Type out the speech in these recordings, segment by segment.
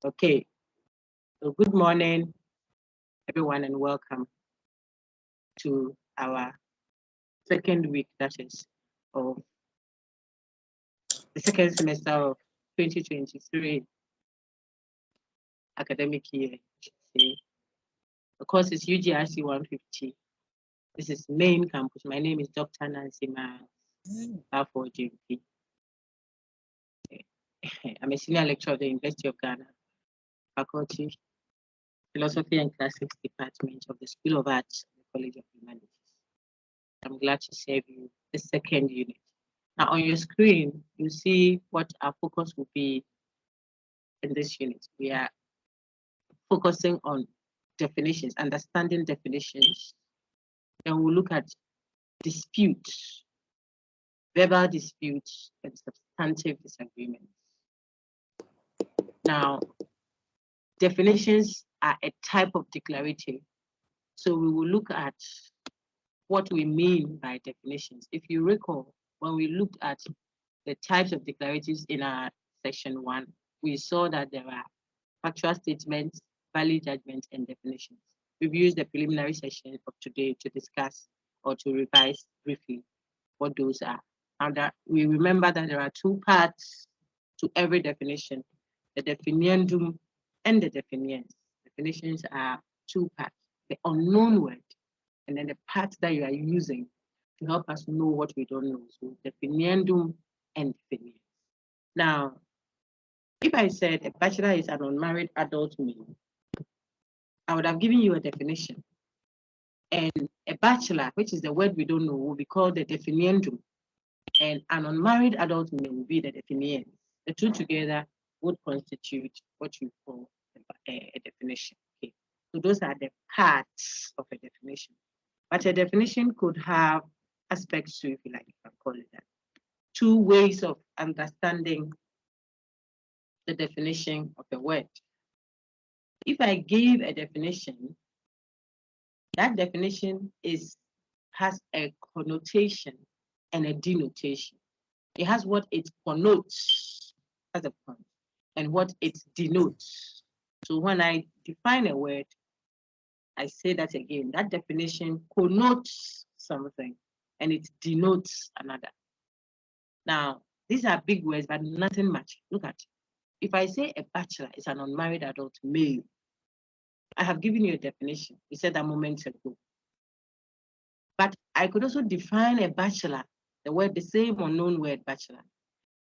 Okay, so good morning, everyone, and welcome to our second week, that is, of the second semester of 2023 academic year. The course is UGRC150. This is main campus. My name is Dr. Nancy for GMP. I'm a senior lecturer at the University of Ghana, Faculty Philosophy and Classics Department of the School of Arts, the College of Humanities. I'm glad to serve you the second unit. Now on your screen, you see what our focus will be in this unit. We are focusing on definitions, understanding definitions, and we'll look at disputes, verbal disputes, and substantive disagreements. Now, definitions are a type of declarative. So we will look at what we mean by definitions. If you recall, when we looked at the types of declaratives in our section 1, we saw that there are factual statements, value judgments, and definitions. We've used the preliminary session of today to discuss or to revise briefly what those are. And that we remember that there are two parts to every definition, the definiendum and the definiens. Definitions are two parts, the unknown word, and then the part that you are using to help us know what we don't know. So definiendum and definiens. Now, if I said a bachelor is an unmarried adult male, I would have given you a definition. And a bachelor, which is the word we don't know, will be called the definiendum. And an unmarried adult male will be the definiens. The two together would constitute what you call a definition. Okay. So those are the parts of a definition. But a definition could have aspects to, if you like, you can call it that. Two ways of understanding the definition of a word. If I gave a definition, that definition has a connotation and a denotation. It has what it connotes as a point and what it denotes. So when I define a word, I say that again, that definition connotes something and it denotes another. Now, these are big words, but nothing much. Look at it. If I say a bachelor is an unmarried adult male, I have given you a definition. We said that moments ago. But I could also define a bachelor, the same unknown word bachelor,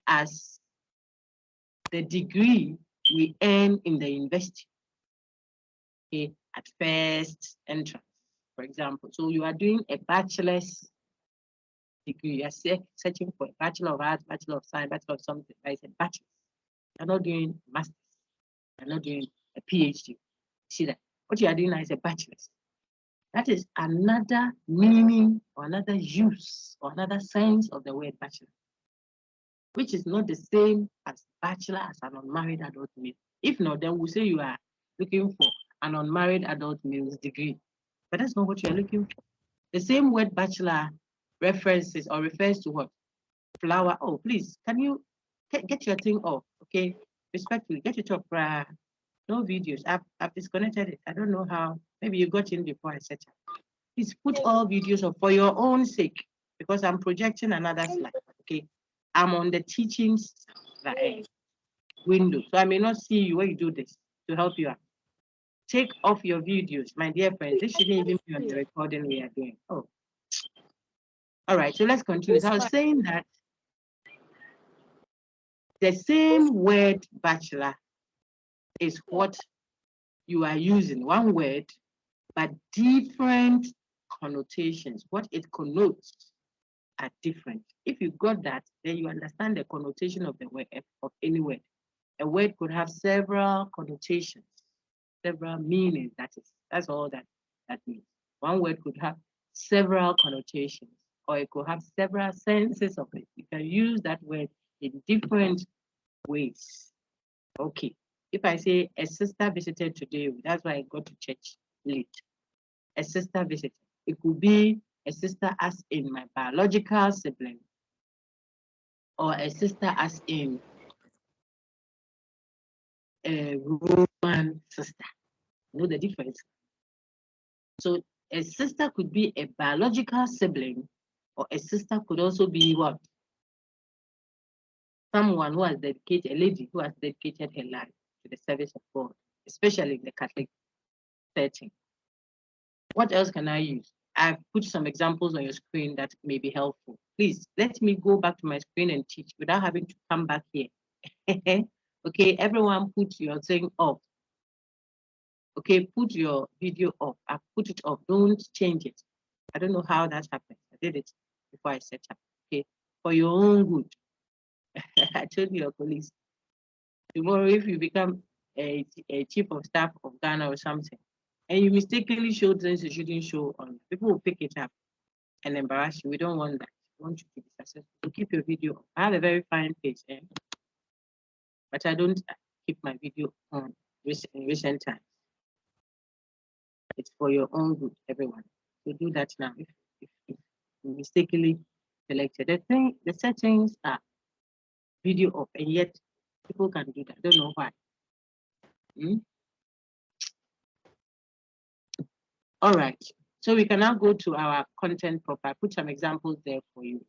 as the degree we earn in the university, okay, at first entrance, for example. So you are doing a bachelor's degree. You are searching for a Bachelor of Arts, Bachelor of Science, Bachelor of something. That is a bachelor. You're not doing a master's. You're not doing a PhD. See that? What you are doing now is a bachelor's. That is another meaning or another use or another sense of the word bachelor, which is not the same as bachelor as an unmarried adult male. If not, then we'll say you are looking for an unmarried adult male's degree. But that's not what you are looking for. The same word bachelor references or refers to what? Flower. Oh, please, can you get your thing off? Okay, respectfully, get it off. No videos. I've disconnected it. I don't know how. Maybe you got in before I set up. Please put all videos off for your own sake, because I'm projecting another slide. Okay, I'm on the teachings window, so I may not see you when you do this to help you out. Take off your videos, my dear friends. This shouldn't even be on the recording we are doing. Oh, all right. So let's continue. So I was saying that the same word bachelor is what you are using, one word, but different connotations. What it connotes are different. If you got that, then you understand the connotation of the word, of any word. A word could have several connotations, several meanings. That's all that means. One word could have several connotations, or it could have several senses of it. You can use that word in different ways. Okay. If I say a sister visited today, that's why I got to church late. A sister visited. It could be a sister as in my biological sibling, or a sister as in a Roman sister. You know the difference? So a sister could be a biological sibling, or a sister could also be what? Someone who has dedicated, a lady who has dedicated her life to the service of God, especially in the Catholic setting. What else can I use? I've put some examples on your screen that may be helpful. Please let me go back to my screen and teach without having to come back here. Okay, everyone put your thing off. Okay, put your video off. I've put it off. Don't change it. I don't know how that happened. I did it before I set up. Okay, for your own good. I told your colleagues, tomorrow if you become a chief of staff of Ghana or something, and you mistakenly show things you shouldn't show on, people will pick it up and embarrass you. We don't want that. We want you to be successful. So keep your video on. I have a very fine page, but I don't keep my video on in recent times. It's for your own good, everyone. So do that now if you mistakenly selected. The settings are video off, and yet people can do that. I don't know why. All right. So we can now go to our content profile. Put some examples there for you.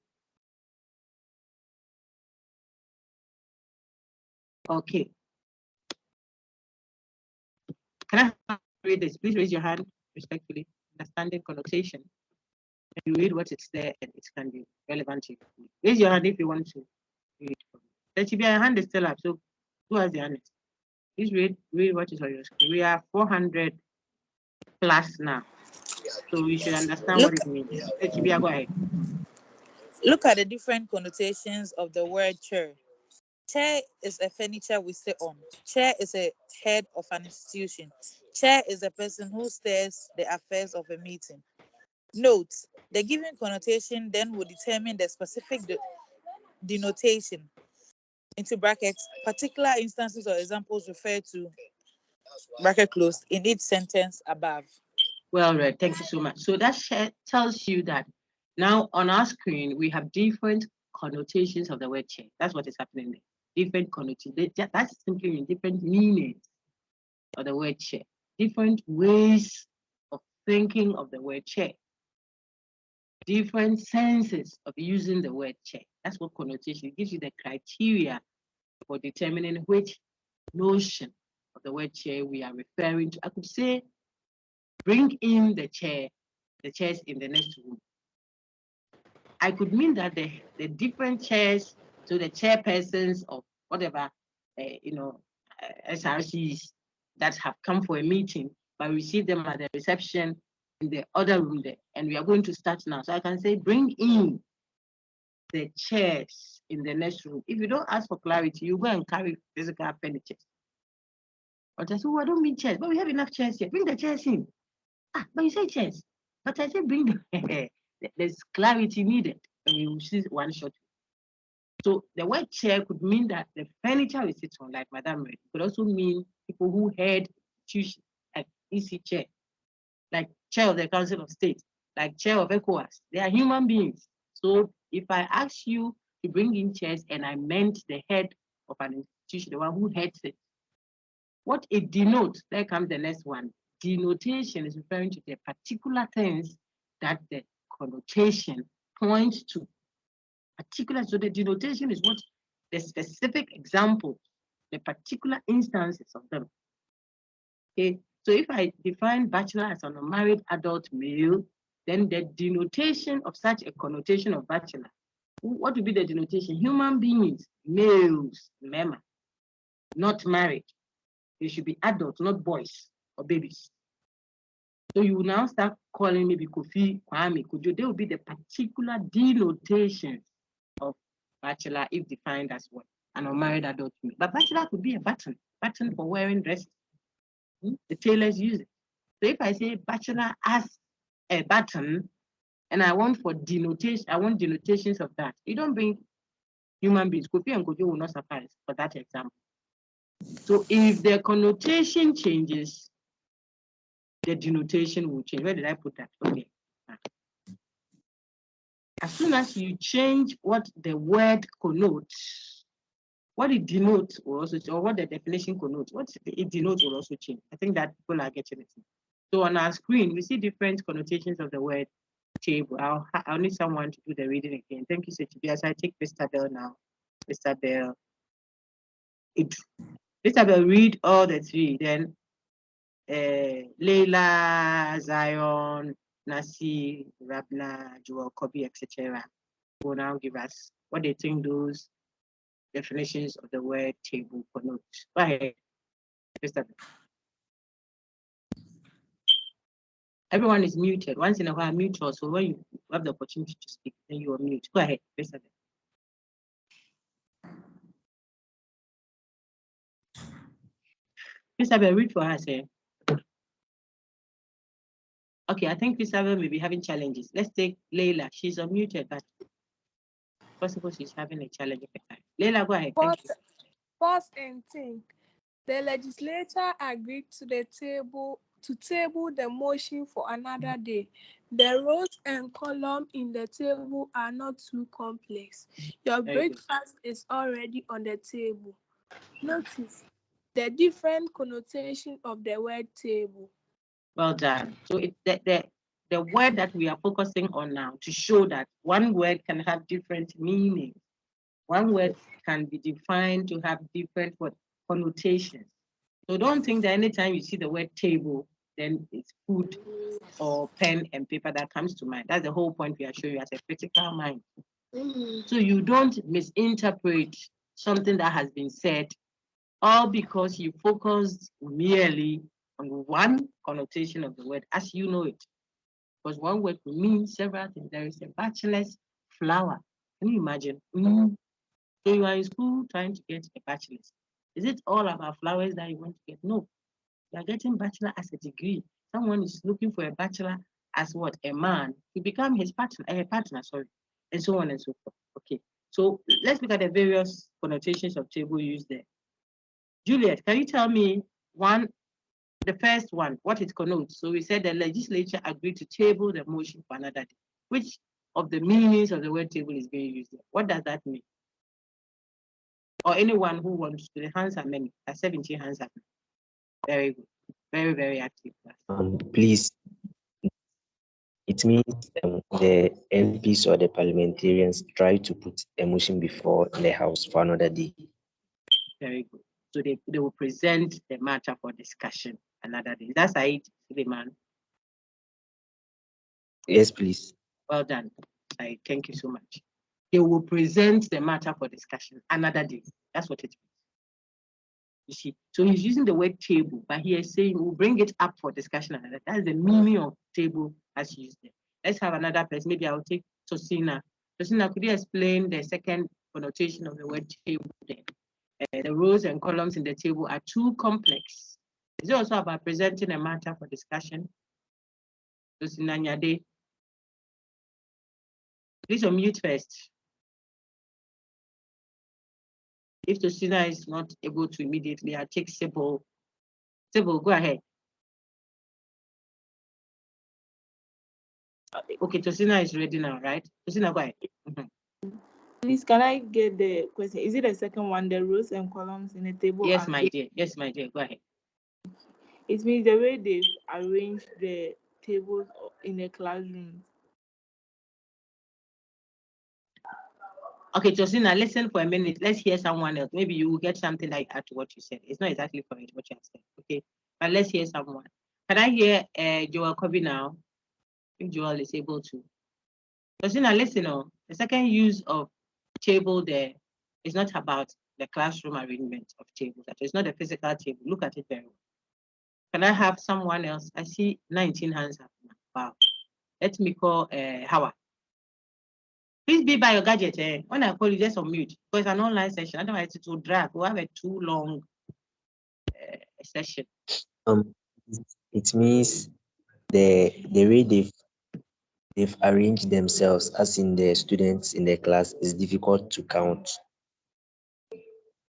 Okay. Can I read this? Please raise your hand respectfully. Understanding connotation. And you read what is there and it can be relevant to you. Raise your hand if you want to read. There should be a hand is still up. So who has the hand? Please read what is on your screen. We are 400 plus now. So we should understand what it means. Go ahead. Look at the different connotations of the word chair. Chair is a furniture we sit on. Chair is a head of an institution. Chair is a person who steers the affairs of a meeting. Note, the given connotation then will determine the specific denotation, into brackets, particular instances or examples referred to, bracket closed, in each sentence above. Well read. Thank you so much. So that tells you that now on our screen, we have different connotations of the word chair. That's what is happening there. Different connotations. That's simply mean different meanings of the word chair. Different ways of thinking of the word chair. Different senses of using the word chair. That's what connotation. It gives you the criteria for determining which notion of the word chair we are referring to. I could say, bring in the chairs in the next room. I could mean that the different chairs, so the chairpersons of whatever, SRCs that have come for a meeting, but we see them at the reception in the other room there, and we are going to start now. So I can say, bring in the chairs in the next room. If you don't ask for clarity, you go and carry physical furniture. But I say, I don't mean chairs, but we have enough chairs here. Bring the chairs in. But you say chairs. But I say bring the there's clarity needed when you see one shot. So the word chair could mean that the furniture we sit on, like Madame Red, could also mean people who head institutions, like EC chair, like chair of the Council of State, like chair of ECOWAS. They are human beings. So if I ask you to bring in chairs and I meant the head of an institution, the one who heads it, what it denotes, there comes the next one. Denotation is referring to the particular things that the connotation points to. So the denotation is what the specific examples, the particular instances of them. Okay, so if I define bachelor as an unmarried adult male, then the denotation of such a connotation of bachelor, what would be the denotation? Human beings, males, remember, not married. They should be adults, not boys or babies. So you will now start calling maybe Kofi, Kwame, Kojo. They will be the particular denotations of bachelor if defined as what? An unmarried adult male. But bachelor could be a button for wearing dresses. The tailors use it. So if I say bachelor as a button, and I want denotations of that. You don't bring human beings. Kofi and Kojo will not suffice for that example. So if the connotation changes, the denotation will change. Where did I put that? Okay. As soon as you change what the word connotes, what it denotes will also, or what the definition connotes, what it denotes will also change. I think that people are getting it. So on our screen, we see different connotations of the word table. I'll need someone to do the reading again. Thank you, Sechibi. As I take Mr. Bell now. Mr. Bell. Mr. Bell, read all the three. Then Leila, Zion, Nasi, Rabna, Joel, Kobe, etc. will now give us what they think those definitions of the word table connote. Go ahead, Mr. Bell. Everyone is muted. Once in a while, mute also. When you have the opportunity to speak, then you are mute. Go ahead, Mr. Bell. Mr. Bell, read for us. Okay, I think Mr. Bell may be having challenges. Let's take Leila. She's unmuted, but possible she's having a challenge at the time. Leila, go ahead. Pause and think. The legislature agreed to table the motion for another day. The rows and columns in the table are not too complex. Your breakfast is already on the table. Notice the different connotation of the word table. Well done. So it's the word that we are focusing on now to show that one word can have different meanings. One word can be defined to have different connotations. So don't think that anytime you see the word table, then it's food or pen and paper that comes to mind. That's the whole point we are showing you as a critical mind. So you don't misinterpret something that has been said, all because you focused merely on one connotation of the word as you know it. Because one word could mean several things. There is a bachelor's flower. Can you imagine? So you are in school trying to get a bachelor's. Is it all about flowers that you want to get? No. You are getting bachelor as a degree. Someone is looking for a bachelor as what? A man to become his partner, and so on and so forth. Okay. So let's look at the various connotations of table used there. Juliet, can you tell me the first one, what it connotes? So we said the legislature agreed to table the motion for another day. Which of the meanings of the word table is being used there? What does that mean? Or anyone who wants to, the hands are many, 17 hands up. Very good. Very, very active. Please, it means the MPs or the parliamentarians try to put a motion before the House for another day. Very good. So they will present the matter for discussion another day. That's Said Suleiman. Yes, please. Well done, Said. Thank you so much. They will present the matter for discussion another day. That's what it means. You see, so he's using the word table, but he is saying we'll bring it up for discussion another. That's the meaning of table as used there. Let's have another person. Maybe I'll take Tosina. Tosina, could you explain the second connotation of the word table there? The rows and columns in the table are too complex. Is it also about presenting a matter for discussion? Tosina Nyade. Please unmute first. If Tosina is not able to immediately, I'll take Sybil. Sybil, go ahead. Okay, Tosina is ready now, right? Tosina, go ahead. Please, can I get the question? Is it the second one, the rows and columns in the table? Yes, my dear. Yes, my dear. Go ahead. It means the way they've arranged the tables in the classroom. Okay, Josina, listen for a minute. Let's hear someone else. Maybe you will get something like that to what you said. It's not exactly correct what you have said. Okay, but let's hear someone. Can I hear Joel Kobe now? If Joel is able to. Josina, listen. The second use of table there is not about the classroom arrangement of tables. It's not a physical table. Look at it very well. Can I have someone else? I see 19 hands up. Wow. Let me call Howard. Please be by your gadget. When I call you, just unmute. Because it's an online session. Otherwise, it will drag. We'll have a too long session. It means the way they've arranged themselves, as in the students in the class, is difficult to count.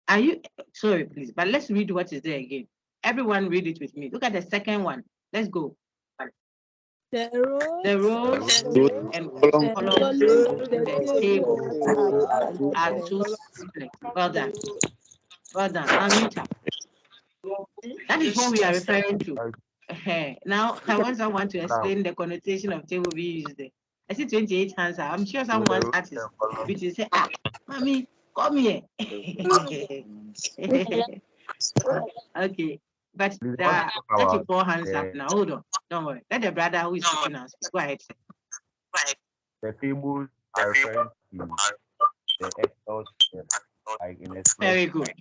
Are you sorry, please? But let's read what is there again. Everyone read it with me. Look at the second one. Let's go. The rows and columns in the table are too complex. Well done. Well done. I'll mute her. That is what we are referring to. Now, I want someone to explain the connotation of table we use there. I see 28 hands. I'm sure someone's artist which is say, mommy, come here. Okay, but there are 34 hands up now. Hold on, don't worry. Let the brother who is speaking now speak. Go ahead, sir. The tables are referring to the Excel system, like in Excel. Very good.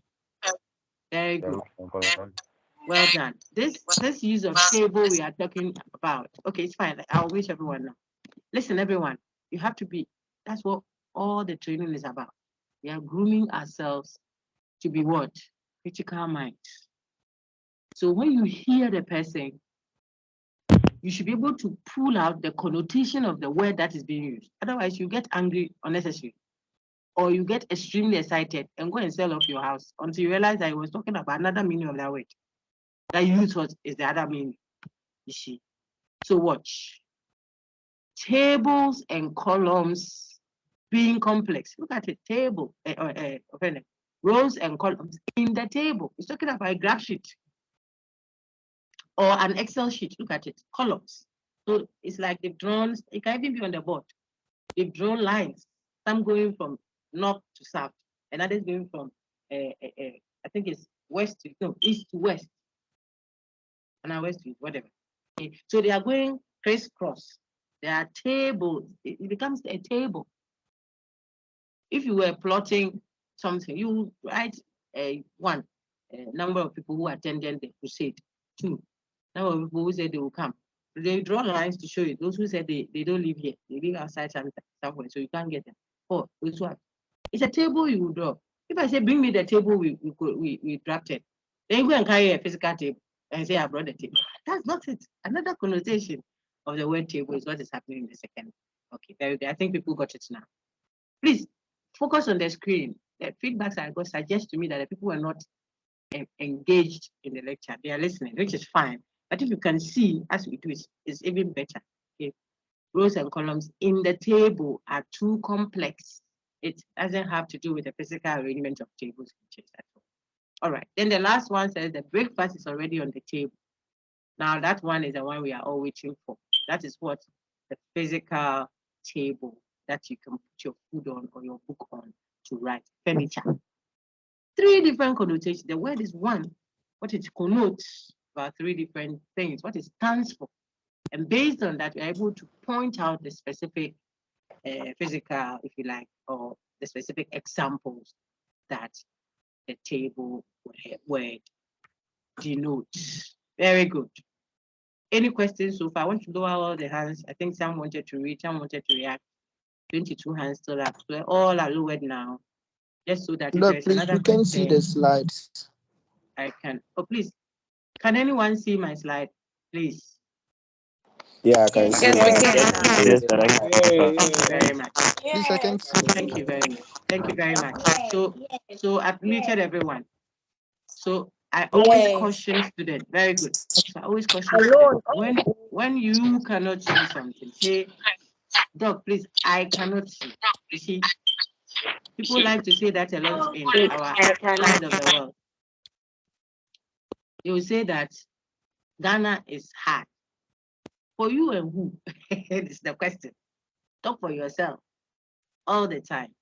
Very good. Well done. This use of table we are talking about. Okay, it's fine. I'll wish everyone now. Listen, everyone, you have to be, that's what all the training is about. We are grooming ourselves to be what? Critical minds. So when you hear the person, you should be able to pull out the connotation of the word that is being used. Otherwise, you get angry unnecessarily, or you get extremely excited and go and sell off your house until you realize that I was talking about another meaning of that word. That you thought is the other meaning. You see. So watch. Tables and columns being complex. Look at it. Table, rows and columns in the table. It's talking about a graph sheet or an Excel sheet. Look at it. Columns. So it's like they've drawn, it can even be on the board. They've drawn lines, some going from north to south, and others going from, I think it's west to, no, east to west, and west to whatever. Okay. So they are going crisscross. There are tables. It becomes a table. If you were plotting something, you write one, number of people who attended the crusade. Two, number of people who said they will come. They draw lines to show you. Those who said they don't live here, they live outside somewhere, so you can't get them. Four, those one. It's a table you will draw. If I say, bring me the table we drafted, then you go and carry a physical table and say, I brought the table. That's not it. Another connotation of the word table is what is happening in the second. Okay, very good. I think people got it now. Please focus on the screen. The feedbacks I got suggest to me that the people are not engaged in the lecture. They are listening, which is fine. But if you can see, as we do, it's even better. Okay. Rows and columns in the table are too complex. It doesn't have to do with the physical arrangement of tables features at all. All right. Then the last one says the breakfast is already on the table. Now that one is the one we are all waiting for. That is what the physical table that you can put your food on or your book on to write. Furniture. Three different connotations. The word is one. What it connotes about three different things, what it stands for. And based on that, we're able to point out the specific physical, if you like, or the specific examples that the table word denotes. Very good. Any questions so far? I want to lower all the hands. I think some wanted to read, some wanted to react. 22 hands still up. So all are lowered now. Just so that if there's another you can see the slides. I can. Oh, please. Can anyone see my slide, please? Yeah, I can see. Yes, sir. Thank you very much. Please, I can see. Thank you very much. Thank you very much. So I've muted everyone. So I always caution students. Very good. So I always caution students when you cannot see something, say, Doc, please, I cannot see. You see, people like to say that a lot in our side of the world. They will say that Ghana is hard. For you and who? It's the question. Talk for yourself all the time.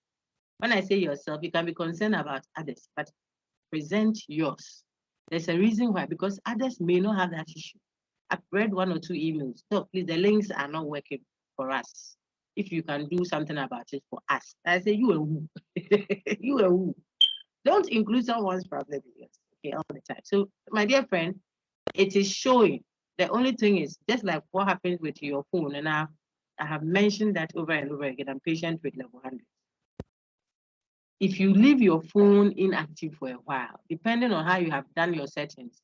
When I say yourself, you can be concerned about others, but present yours. There's a reason why, because others may not have that issue. I've read one or two emails. So please, the links are not working for us. If you can do something about it for us. I say you and who? You and who? Don't include someone's problem in yours, okay, all the time. So, my dear friend, it is showing. The only thing is, just like what happens with your phone, and I have mentioned that over and over again, I'm patient with level 100. If you leave your phone inactive for a while, depending on how you have done your settings,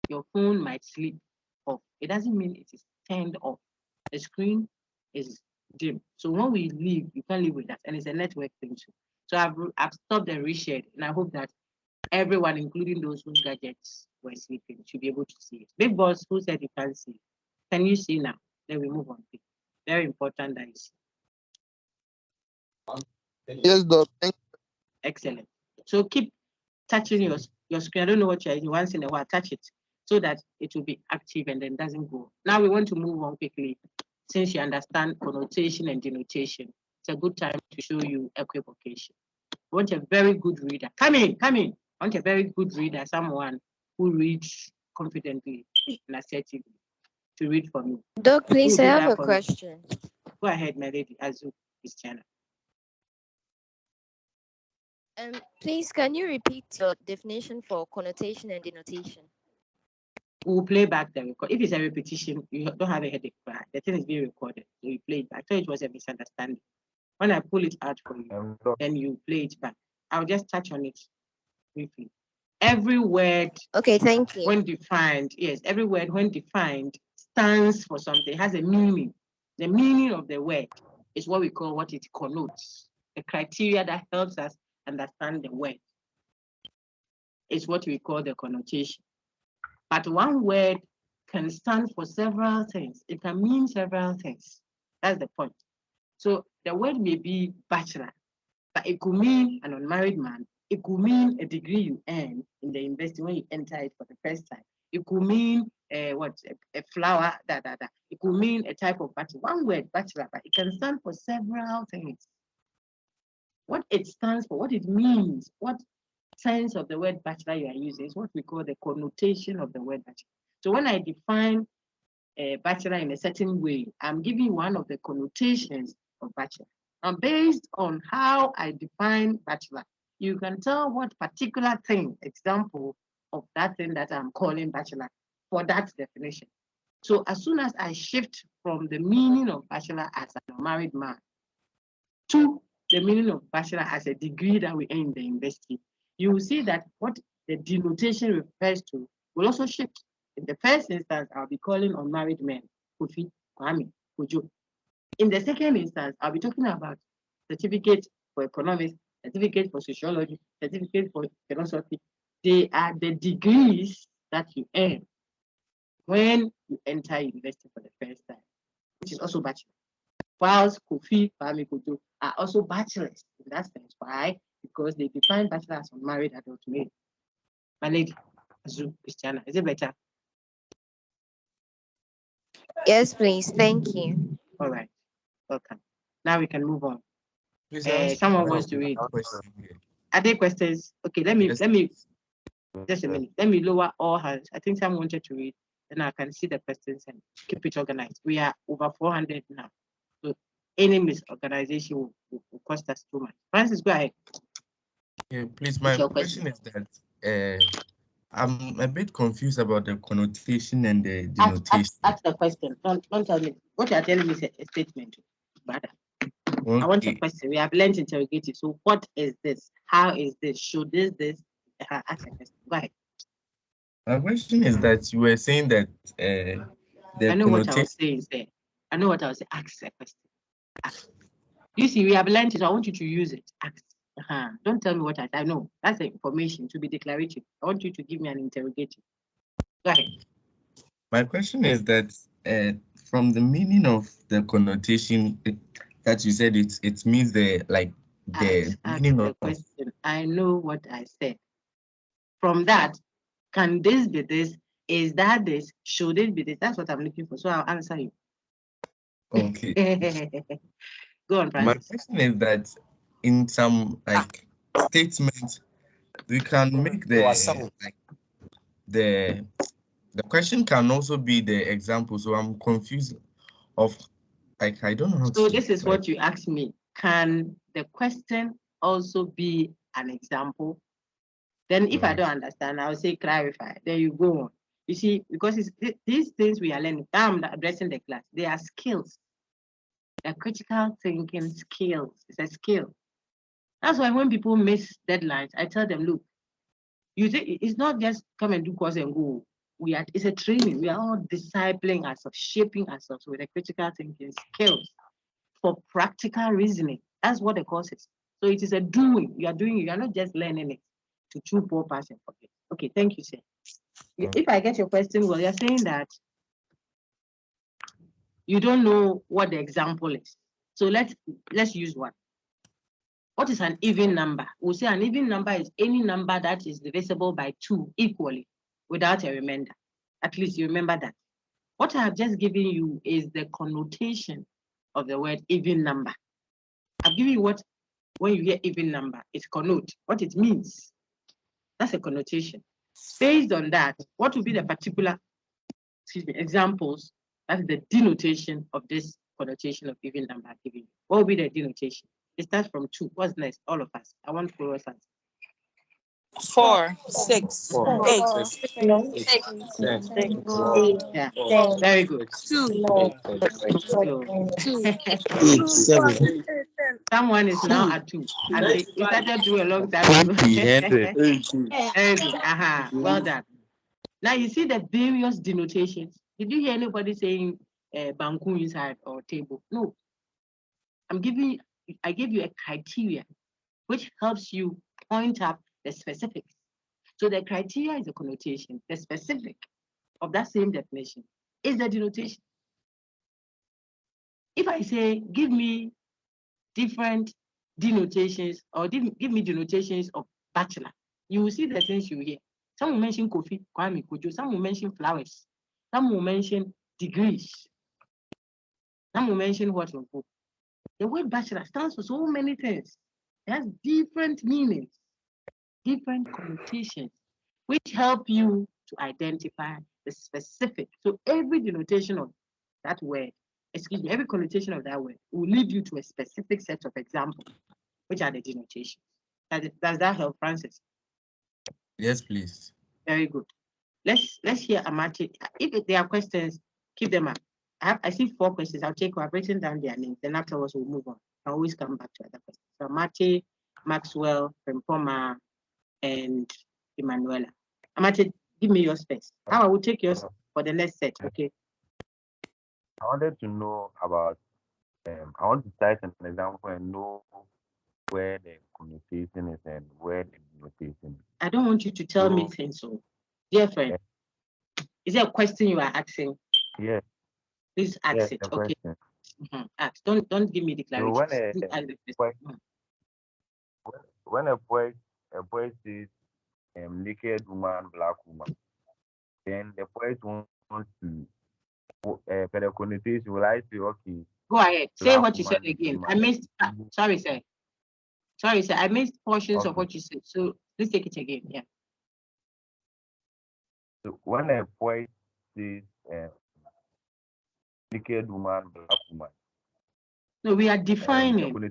your phone might sleep off. It doesn't mean it is turned off. The screen is dim. So when we leave, you can live with that. And it's a network thing too. So I've stopped and reshared, and I hope that everyone, including those whose gadgets were sleeping, should be able to see it. Big boss, who said you can't see? Can you see now? Then we move on. Very important that you see. Yes, Doc. Excellent. So keep touching your your screen. I don't know what you're using. Once in a while, touch it so that it will be active and then doesn't go. Now we want to move on quickly. Since you understand connotation and denotation, it's a good time to show you equivocation. I want a very good reader. Come in, come in. I want a very good reader, someone who reads confidently and assertively to read for me. Doc, please, I Who will do have that a for me? question. Go ahead, my lady, Azu Christiana. Please, can you repeat your definition for connotation and denotation? We'll play back the record. If it's a repetition, you don't have a headache. But the thing is being recorded, so you play it back. I thought it was a misunderstanding. When I pull it out for you, then you play it back. I'll just touch on it briefly. Every word, Okay, thank you. when defined, yes, every word when defined stands for something, has a meaning. The meaning of the word is what we call what it connotes. The criteria that helps us understand the word is what we call the connotation. But one word can stand for several things. It can mean several things. That's the point. So the word may be bachelor, but it could mean an unmarried man. It could mean a degree you earn in the university when you enter it for the first time. It could mean a flower, It could mean a type of bachelor. One word, bachelor, but it can stand for several things. What it stands for, what it means, what sense of the word bachelor you are using is what we call the connotation of the word bachelor. So when I define a bachelor in a certain way, I'm giving one of the connotations of bachelor. And based on how I define bachelor, you can tell what particular thing, example of that thing that I'm calling bachelor for that definition. So as soon as I shift from the meaning of bachelor as a married man to the meaning of bachelor as a degree that we earn in the university, you will see that what the denotation refers to will also shift. In the first instance, I'll be calling unmarried men, Kofi, Kwame, Kojo. In the second instance, I'll be talking about certificate for economics, certificate for sociology, certificate for philosophy. They are the degrees that you earn when you enter university for the first time, which is also bachelor. Whilst Kofi, Kwame, Kojo are also bachelors in that sense. Why? Because they define bachelor as unmarried adult male. My lady, Azu Christiana, is it better? Yes, please. Thank you. All right, welcome. Now we can move on. Please, Someone wants to read. Are there questions? Okay, let me just a minute. Let me lower all hands. I think someone wanted to read, then I can see the questions and keep it organized. We are over 400 now. So any misorganization will cost us too much. Francis, go ahead. Yeah, please, my question is that I'm a bit confused about the connotation and the denotation. Ask the question. Don't tell me. What you are telling me is a statement, brother. Okay. I want a question. We have learned interrogative. So what is this? How is this? Should this? Ask a question. Go ahead. My question is that you were saying that the I know what I was saying, sir. I know what I was saying. Ask a question. Ask. You see, we have learned it. So I want you to use it. Ask. Don't tell me what I know. That's the information to be declarative. I want you to give me an interrogative. Go ahead. My question is that from the meaning of the connotation that you said, it means the meaning of question. I know what I said. From that, can this be this? Is that this? Should it be this? That's what I'm looking for. So I'll answer you. Okay. Go on, Francis. My question is that in some statements, we can make the question can also be the example. So I'm confused of I don't know how to. So this is what you asked me. Can the question also be an example? Then if I don't understand, I'll say clarify. Then you go on. You see, because these things we are learning, I'm addressing the class, they are skills. They're critical thinking skills. It's a skill. That's why when people miss deadlines, I tell them, look, it's not just come and do course and go. It's a training. We are all discipling ourselves, shaping ourselves with a critical thinking skills for practical reasoning. That's what the course is. So it is a doing. You are doing it. You are not just learning it to chew poor pass and forget. Okay, thank you, sir. If I get your question, well, you're saying that you don't know what the example is. So let's use one. What is an even number? We'll say an even number is any number that is divisible by 2 equally without a remainder. At least you remember that. What I have just given you is the connotation of the word even number. I've given you what, when you hear even number, it's connote, what it means. That's a connotation. Based on that, what will be the particular, examples? That's the denotation of this connotation of even number I've given you. What will be the denotation? It starts from 2. What's next? All of us. I want to answer. 4, 6, 8. Yeah, very good. 2. Someone is now at 2. And we started to a long time ago. Very good. Well done. Now you see the various denotations. Did you hear anybody saying banku inside or table? No. I gave you a criteria which helps you point up the specifics. So the criteria is a connotation. The specific of that same definition is the denotation. If I say, give me different denotations or give me denotations of bachelor, you will see the things you hear. Some will mention coffee, Kwame Kojo. Some will mention flowers. Some will mention degrees. Some will mention what? The word bachelor stands for so many things. It has different meanings, different connotations, which help you to identify the specific. So every denotation of that word, every connotation of that word will lead you to a specific set of examples, which are the denotations. Does that help, Francis? Yes, please. Very good. Let's hear Amati. If there are questions, keep them up. I see 4 questions. I'll take. I've written down their names. Then afterwards we'll move on. I'll always come back to other questions. So Amati, Maxwell, Frempoma, and Emanuela. Amati, give me your space. I will take yours for the next set. Okay. I wanted to know about. I want to cite an example and know where the connotation is and where the denotation is. I don't want you to tell me things. So, dear friend, is there a question you are asking? Yes. Please ask it. Okay. Ask. Don't give me declarations. So when a boy says naked woman, black woman, then the poet wants to for the connotation, will I say okay? Go ahead. Say what you said again. I missed. Sorry, sir. Sorry, sir. I missed portions of what you said. So let's take it again. Yeah. So when a poet says naked woman, black woman. No, we are defining. No,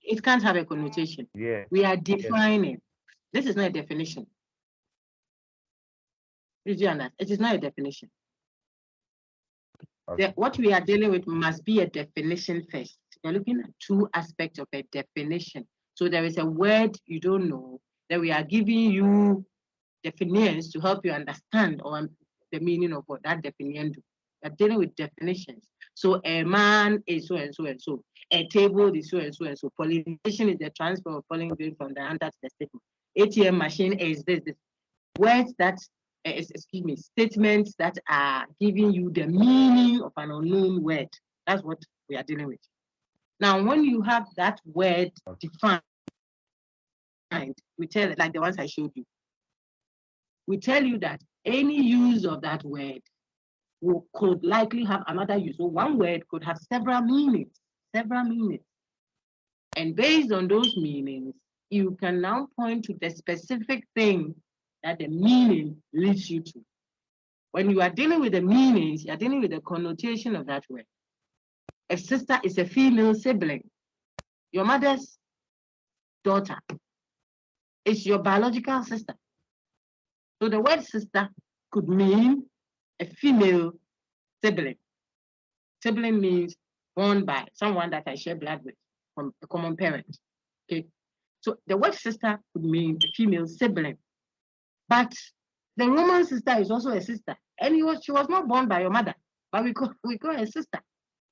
it can't have a connotation. Yeah. We are defining. This is not a definition. Did you understand? It is not a definition. Okay. What we are dealing with must be a definition first. We're looking at 2 aspects of a definition. So there is a word you don't know, that we are giving you definitions to help you understand or the meaning of what that definition do. We're dealing with definitions. So a man is so and so and so. A table is so and so and so. Pollination is the transfer of pollen grain from the hunter to the statement. ATM machine is this. Words that statements that are giving you the meaning of an unknown word. That's what we are dealing with. Now, when you have that word defined, we tell it like the ones I showed you. We tell you that any use of that word could likely have another use. So one word could have several meanings. And based on those meanings, you can now point to the specific thing that the meaning leads you to. When you are dealing with the meanings, you are dealing with the connotation of that word. A sister is a female sibling. Your mother's daughter is your biological sister. So the word sister could mean a female sibling. Sibling means born by someone that I share blood with from a common parent. Okay. So the word sister could mean a female sibling. But the Roman sister is also a sister. And she was not born by your mother, but we call her sister.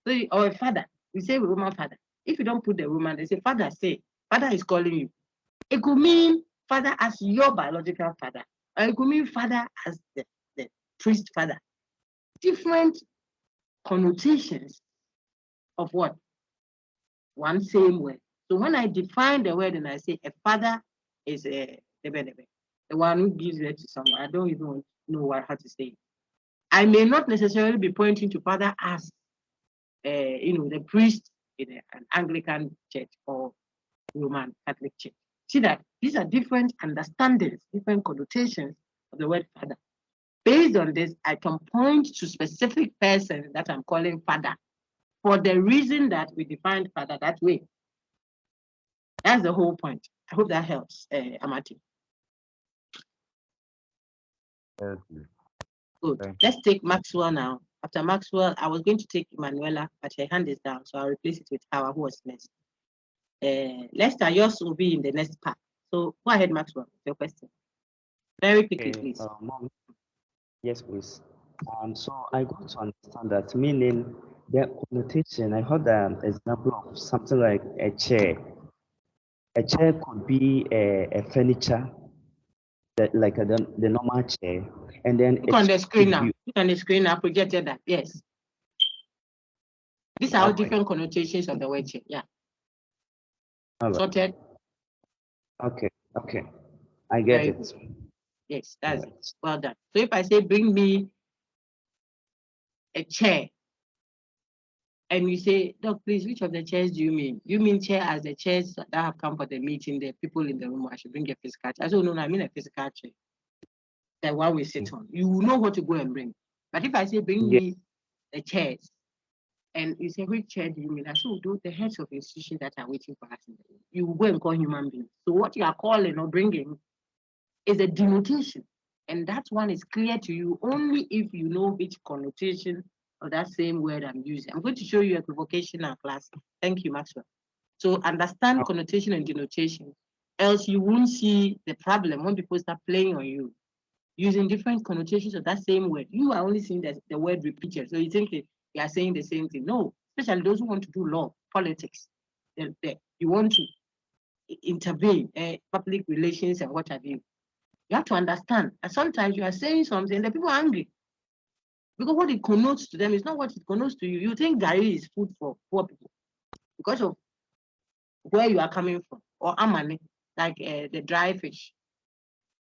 So, or a father. We say Roman father. If you don't put the Roman, they say father is calling you. It could mean father as your biological father, or it could mean father as the priest father. Different connotations of what? One same word. So when I define the word and I say a father is the one who gives it to someone, I don't even know how to say it. I may not necessarily be pointing to father as the priest in an Anglican church or Roman Catholic church. See that these are different understandings, different connotations of the word father. Based on this, I can point to specific person that I'm calling father for the reason that we defined father that way. That's the whole point. I hope that helps, Amati. Yes, Good. Let's take Maxwell now. After Maxwell, I was going to take Emanuela, but her hand is down, so I'll replace it with Howard, who was next. Lester, yours will be in the next part. So go ahead, Maxwell, your question. Very quickly, please. Mom, yes, please. So I got to understand that meaning the connotation. I heard an example of something like a chair. A chair could be a furniture, like the normal chair, and then Look on the screen now. Look on the screen now. Projected that. Yes. These are all different connotations of the word chair. Yeah. All right. Sorted. Okay. I get Very it. good. Yes, that's it. Well done. So if I say, bring me a chair, and you say, Doc, please, which of the chairs do you mean? You mean chair as the chairs that have come for the meeting, the people in the room, I should bring a physical chair. I said, no, I mean a physical chair. The one we sit on. You will know what to go and bring. But if I say, bring me the chairs, and you say, which chair do you mean? I said, those the heads of institutions that are waiting for us. You will go and call human beings. So what you are calling or bringing is a denotation. And that one is clear to you only if you know which connotation of that same word I'm using. I'm going to show you equivocation in class. Thank you, Maxwell. So understand connotation and denotation, else you won't see the problem when people start playing on you, using different connotations of that same word. You are only seeing the word repeated. So you think you are saying the same thing. No, especially those who want to do law, politics. You want to intervene, public relations and what have you. You have to understand. And sometimes you are saying something and the people are angry. Because what it connotes to them is not what it connotes to you. You think Gary is food for poor people because of where you are coming from, or amani, like the dry fish.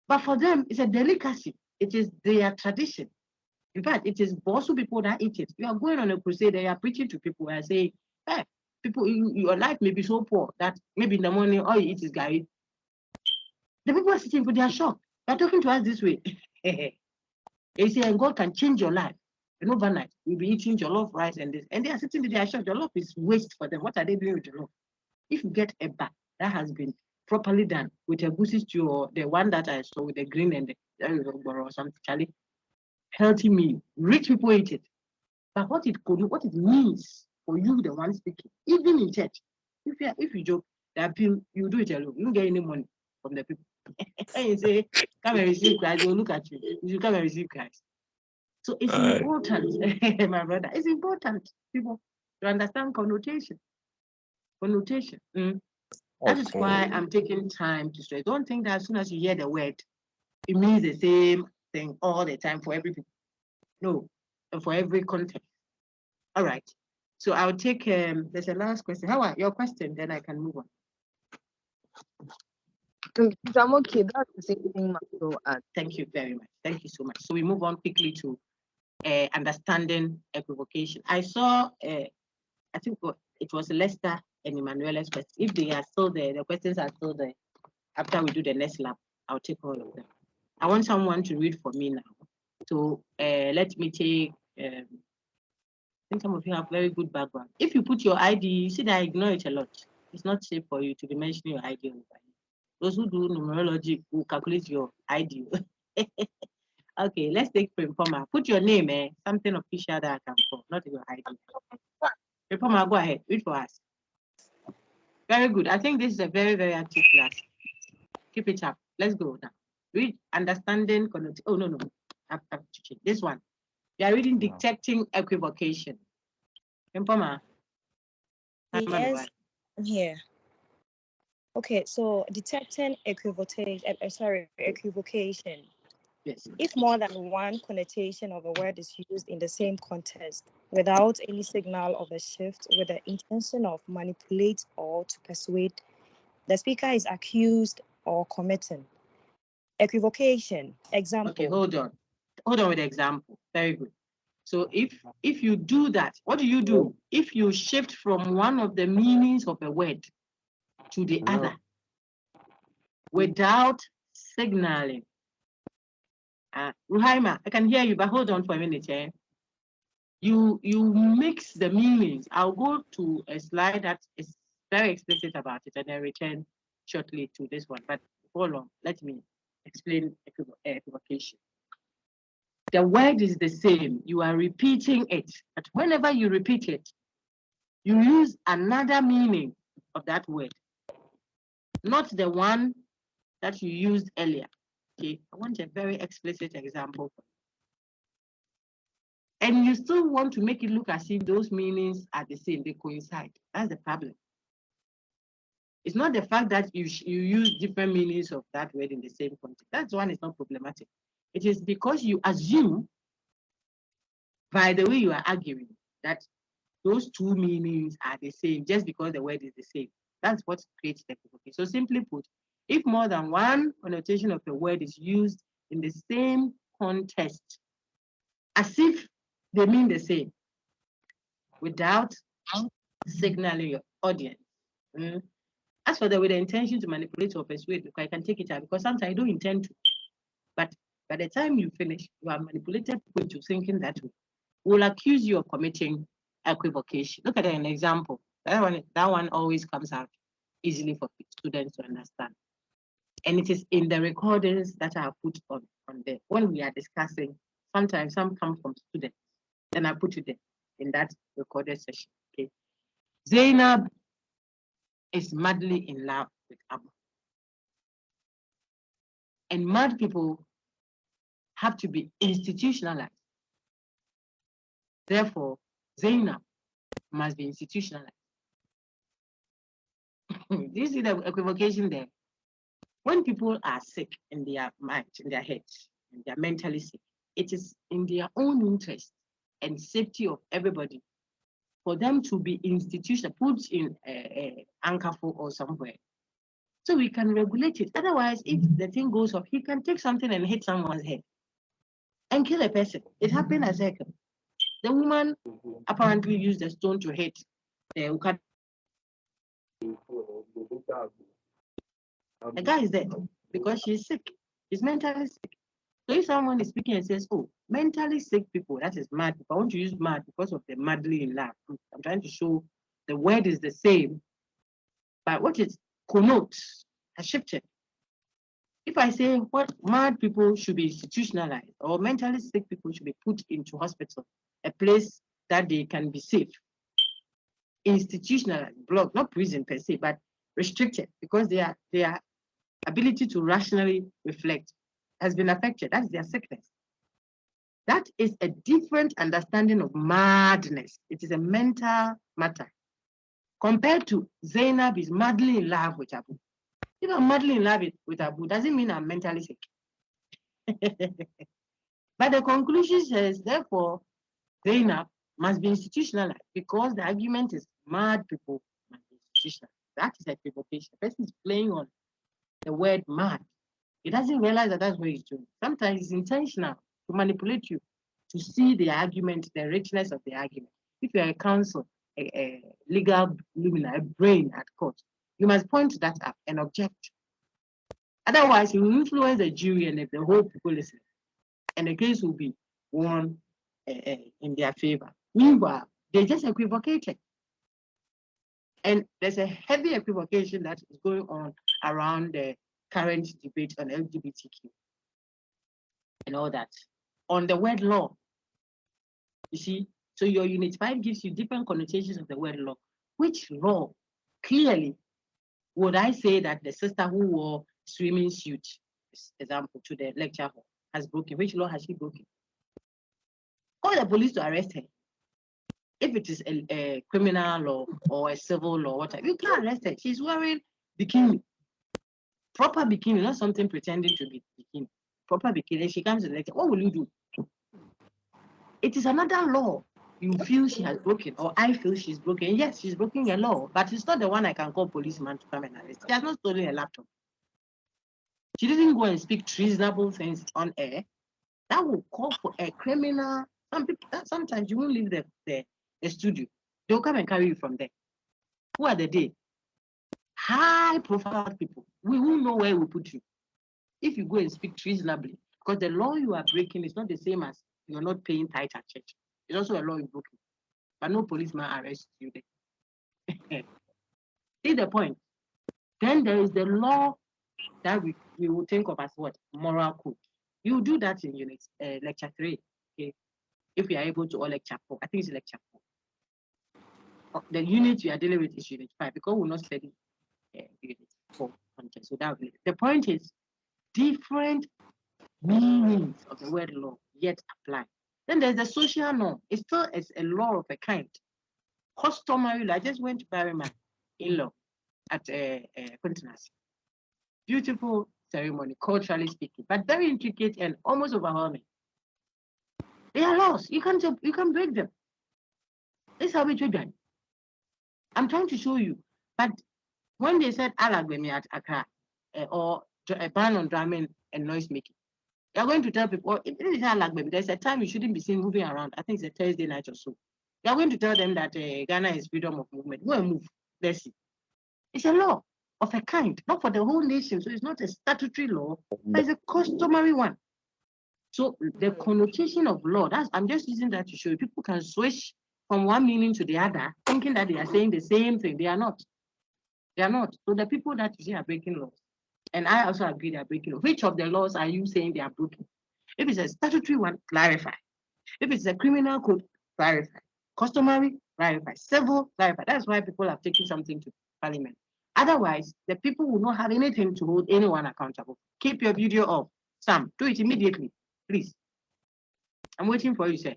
But for them, it's a delicacy. It is their tradition. In fact, it is also people that eat it. You are going on a crusade and you are preaching to people and saying, hey, people, your life may be so poor that maybe in the morning all you eat is Gary. The people are sitting for their shock. They are talking to us this way. They say, and God can change your life. And overnight, you'll be eating jollof rice and this. And they are sitting there, shocked. Jollof is waste for them. What are they doing with jollof? If you get a bag that has been properly done with a goosey stew or the one that I saw with the green and the or something, Charlie, healthy meal, rich people eat it. But what it means for you, the one speaking, even in church, if you joke, the appeal, you do it alone. You don't get any money from the people. And you say, come and receive Christ, they'll look at you. You should come and receive Christ. So it's important, my brother. It's important, people, to understand connotation. Connotation. That is why I'm taking time to stress. Don't think that as soon as you hear the word, it means the same thing all the time for every people. No, and for every context. All right. So I'll take, there's a last question. How are your question? Then I can move on. I'm okay. That's the same thing, Maxwell. Thank you very much. Thank you so much. So we move on quickly to understanding equivocation. I saw, I think it was Lester and Emanuela's question. If they are still there, the questions are still there. After we do the next lap, I'll take all of them. I want someone to read for me now. So let me take, I think some of you have very good background. If you put your ID, you see that I ignore it a lot. It's not safe for you to be mentioning your ID. Those who do numerology will calculate your ID. Okay, let's take Primpoma. Put your name, something official that I can call, not your ID. Primpoma, go ahead, read for us. Very good. I think this is a very, very active class. Keep it up. Let's go now. Read understanding. Oh, no. I have to change this one. You are reading detecting equivocation. Primpoma. Yes, I'm here. Okay, so detecting equivocation. Yes. If more than one connotation of a word is used in the same context without any signal of a shift with the intention of manipulate or to persuade, the speaker is accused or committing. Equivocation. Example. Okay, hold on. Hold on with the example. Very good. So if you do that, what do you do? If you shift from one of the meanings of a word to the other without signaling. Ruhaima, I can hear you, but hold on for a minute. You mix the meanings. I'll go to a slide that is very explicit about it and then return shortly to this one. But hold on, let me explain equivocation. The word is the same. You are repeating it, but whenever you repeat it, you use another meaning of that word, not the one that you used earlier. Okay, I want a very explicit example. And you still want to make it look as if those meanings are the same, they coincide. That's the problem. It's not the fact that you use different meanings of that word in the same context. That one is not problematic. It is because you assume, by the way you are arguing, that those two meanings are the same just because the word is the same. That's what creates the equivocation. So simply put, if more than one connotation of a word is used in the same context, as if they mean the same, without signaling your audience. As for with the intention to manipulate or persuade, I can take it out because sometimes I don't intend to. But by the time you finish, you are manipulated into thinking that way. We'll accuse you of committing equivocation. Look at an example. That one always comes out easily for students to understand. And it is in the recordings that I put on there. When we are discussing, sometimes some come from students. Then I put it there in that recorded session. Okay. Zainab is madly in love with Abu. And mad people have to be institutionalized. Therefore, Zainab must be institutionalized. Do you see the equivocation there? When people are sick in their mind, in their heads, and they're mentally sick, it is in their own interest and safety of everybody for them to be institutional, put in anchor or somewhere, so we can regulate it. Otherwise, if the thing goes off, he can take something and hit someone's head and kill a person. It happened as second. The woman apparently used a stone to hit the guy is dead because she's sick. She's mentally sick. So if someone is speaking and says, oh, mentally sick people, that is mad. If I want to use mad because of the madly in love, I'm trying to show the word is the same, but what it connotes has shifted. If I say what mad people should be institutionalized or mentally sick people should be put into hospital, a place that they can be safe, institutionalized, blocked, not prison per se, but restricted because their ability to rationally reflect has been affected. That's their sickness. That is a different understanding of madness. It is a mental matter. Compared to Zainab is madly in love with Abu. If I'm madly in love with Abu, doesn't mean I'm mentally sick. But the conclusion says, therefore, Zainab must be institutionalized because the argument is mad people must be institutionalized. That is equivocation. The person is playing on the word mad. He doesn't realize that that's what he's doing. Sometimes it's intentional to manipulate you to see the argument, the richness of the argument. If you're a counsel, a legal luminary, a brain at court, you must point that out and object. Otherwise, you will influence the jury and the whole people listening, and the case will be won in their favor. Meanwhile, they just equivocated. And there's a heavy equivocation that is going on around the current debate on LGBTQ and all that. On the word law, you see, so your unit 5 gives you different connotations of the word law. Which law, clearly, would I say that the sister who wore swimming suit, example, to the lecture hall has broken? Which law has she broken? Call the police to arrest her. If it is a criminal law or a civil law, whatever, you can't arrest her. She's wearing bikini. Proper bikini, not something pretending to be bikini. proper vacation, she comes to the lecture, what will you do? It is another law. You feel she has broken, or I feel she's broken. Yes, she's breaking a law, but it's not the one I can call policeman to come and arrest. She has not stolen a laptop. She didn't go and speak treasonable things on air. That will call for a criminal. Some people, sometimes you won't leave the studio. They'll come and carry you from there. Who are they? High profile people. We won't know where we put you if you go and speak treasonably, because the law you are breaking is not the same as you're not paying tithe at church. It's also a law you're breaking, but no policeman arrests you there. See the point? Then there is the law that we will think of as what? Moral code. You do that in unit lecture 3. Okay, if we are able to, or lecture 4. I think it's lecture 4. The unit we are dealing with is unit 5, because we'll not study unit 4 content. So that the point is different meanings of the word law yet apply. Then there's the social norm. It still is a law of a kind. Customary law. I just went to bury my in-law at Continental. Beautiful ceremony, culturally speaking, but very intricate and almost overwhelming. They are laws. You can't break them. This is how we treat them. I'm trying to show you. But when they said Alagbemi at Accra, or a ban on drumming and noise making, you're going to tell people, if it is Alagbemi, there's a time you shouldn't be seen moving around. I think it's a Thursday night or so. You're going to tell them that Ghana is freedom of movement. Go and move. Let's see. It's a law of a kind, not for the whole nation. So it's not a statutory law, but it's a customary one. So the connotation of law, I'm just using that to show you people can switch from one meaning to the other, thinking that they are saying the same thing. They are not. They are not. So the people that you see are breaking laws. And I also agree they are breaking laws. Which of the laws are you saying they are breaking? If it's a statutory one, clarify. If it's a criminal code, clarify. Customary, clarify. Civil, clarify. That's why people have taken something to parliament. Otherwise, the people will not have anything to hold anyone accountable. Keep your video off. Sam, do it immediately, please. I'm waiting for you, sir.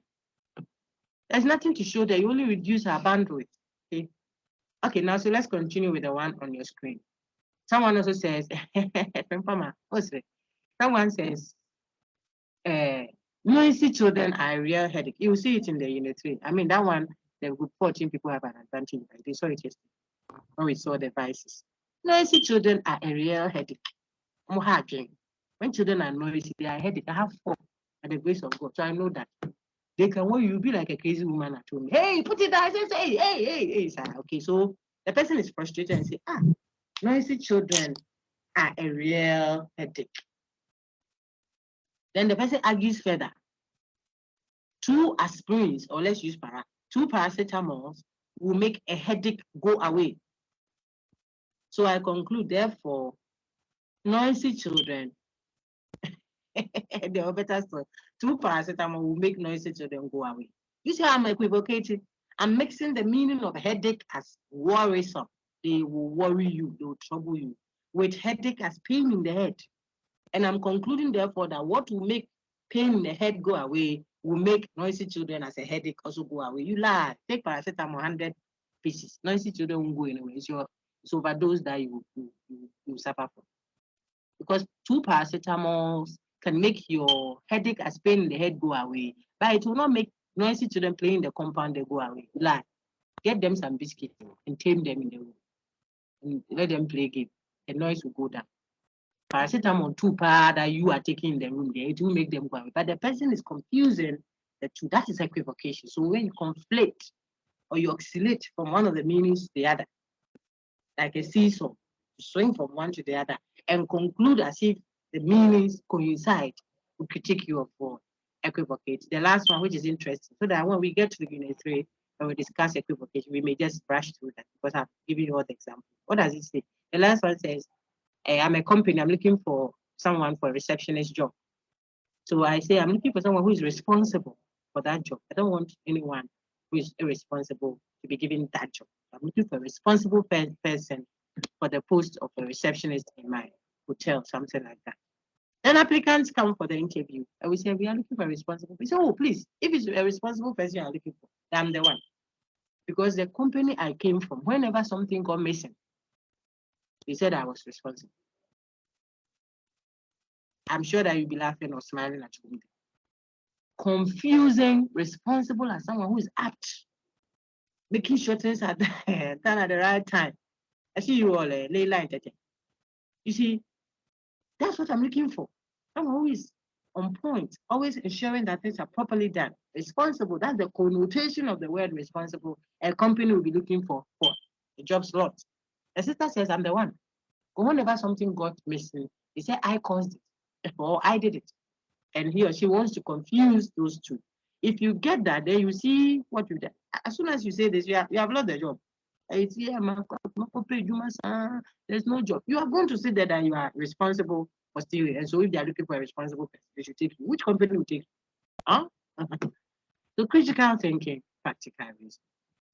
There's nothing to show that you only reduce our bandwidth. Okay. Okay, now so let's continue with the one on your screen. Someone also says, someone says, noisy children are a real headache. You will see it in the unit 3. I mean, that one, the group 14 people have an advantage. They saw it yesterday when we saw the vices. Noisy children are a real headache. When children are noisy, they are a headache. I have 4 at the grace of God. So I know that they can worry you, be like a crazy woman at home. Hey, put it down. I say, hey. Okay, so the person is frustrated and say, noisy children are a real headache. Then the person argues further. 2 aspirins, or let's use 2 paracetamols will make a headache go away. So I conclude, therefore, noisy children, they are better still. 2 paracetamol will make noisy children go away. You see how I'm equivocating? I'm mixing the meaning of headache as worrisome. They will worry you, they will trouble you. With headache as pain in the head. And I'm concluding, therefore, that what will make pain in the head go away will make noisy children as a headache also go away. You lie. Take paracetamol 100 pieces. Noisy children won't go anywhere. It's overdose that you suffer from. Because 2 paracetamols can make your headache as pain in the head go away, but it will not make noisy children playing the compound they go away. Lie. Get them some biscuits and tame them in the room. And let them play game. The noise will go down. Paracetamol 2 that you are taking in the room there, it will make them go away. But the person is confusing the 2. That is equivocation. So when you conflate or you oscillate from one of the meanings to the other, like a seesaw, swing from one to the other, and conclude as if the meanings coincide, we critique you for equivocate. The last one, which is interesting, so that when we get to the unit 3, when we discuss equivocation, we may just brush through that because I've given you all the examples. What does it say? The last one says, I'm a company, I'm looking for someone for a receptionist job. So I say, I'm looking for someone who is responsible for that job. I don't want anyone who is irresponsible to be given that job. I'm looking for a responsible person for the post of a receptionist in my hotel, something like that. Then applicants come for the interview. And we say, we are looking for a responsible person. Oh, please, if it's a responsible person you're looking for, I'm the one. Because the company I came from, whenever something got missing, they said I was responsible. I'm sure that you'll be laughing or smiling at me. Confusing responsible as someone who is apt, making sure things are done at the right time. I see you all lay line. You see, that's what I'm looking for. Someone who is on point, always ensuring that things are properly done. Responsible, that's the connotation of the word responsible a company will be looking for a job slot. The sister says, I'm the one. But whenever something got missing, he said, I caused it, or I did it. And he or she wants to confuse those two. If you get that, then you see what you did. As soon as you say this, you have lost the job. It's, yeah, there's no job. You are going to say that and you are responsible for stealing. And so if they are looking for a responsible person, they should take you. Which company will take you? Huh? So critical thinking, practical reason.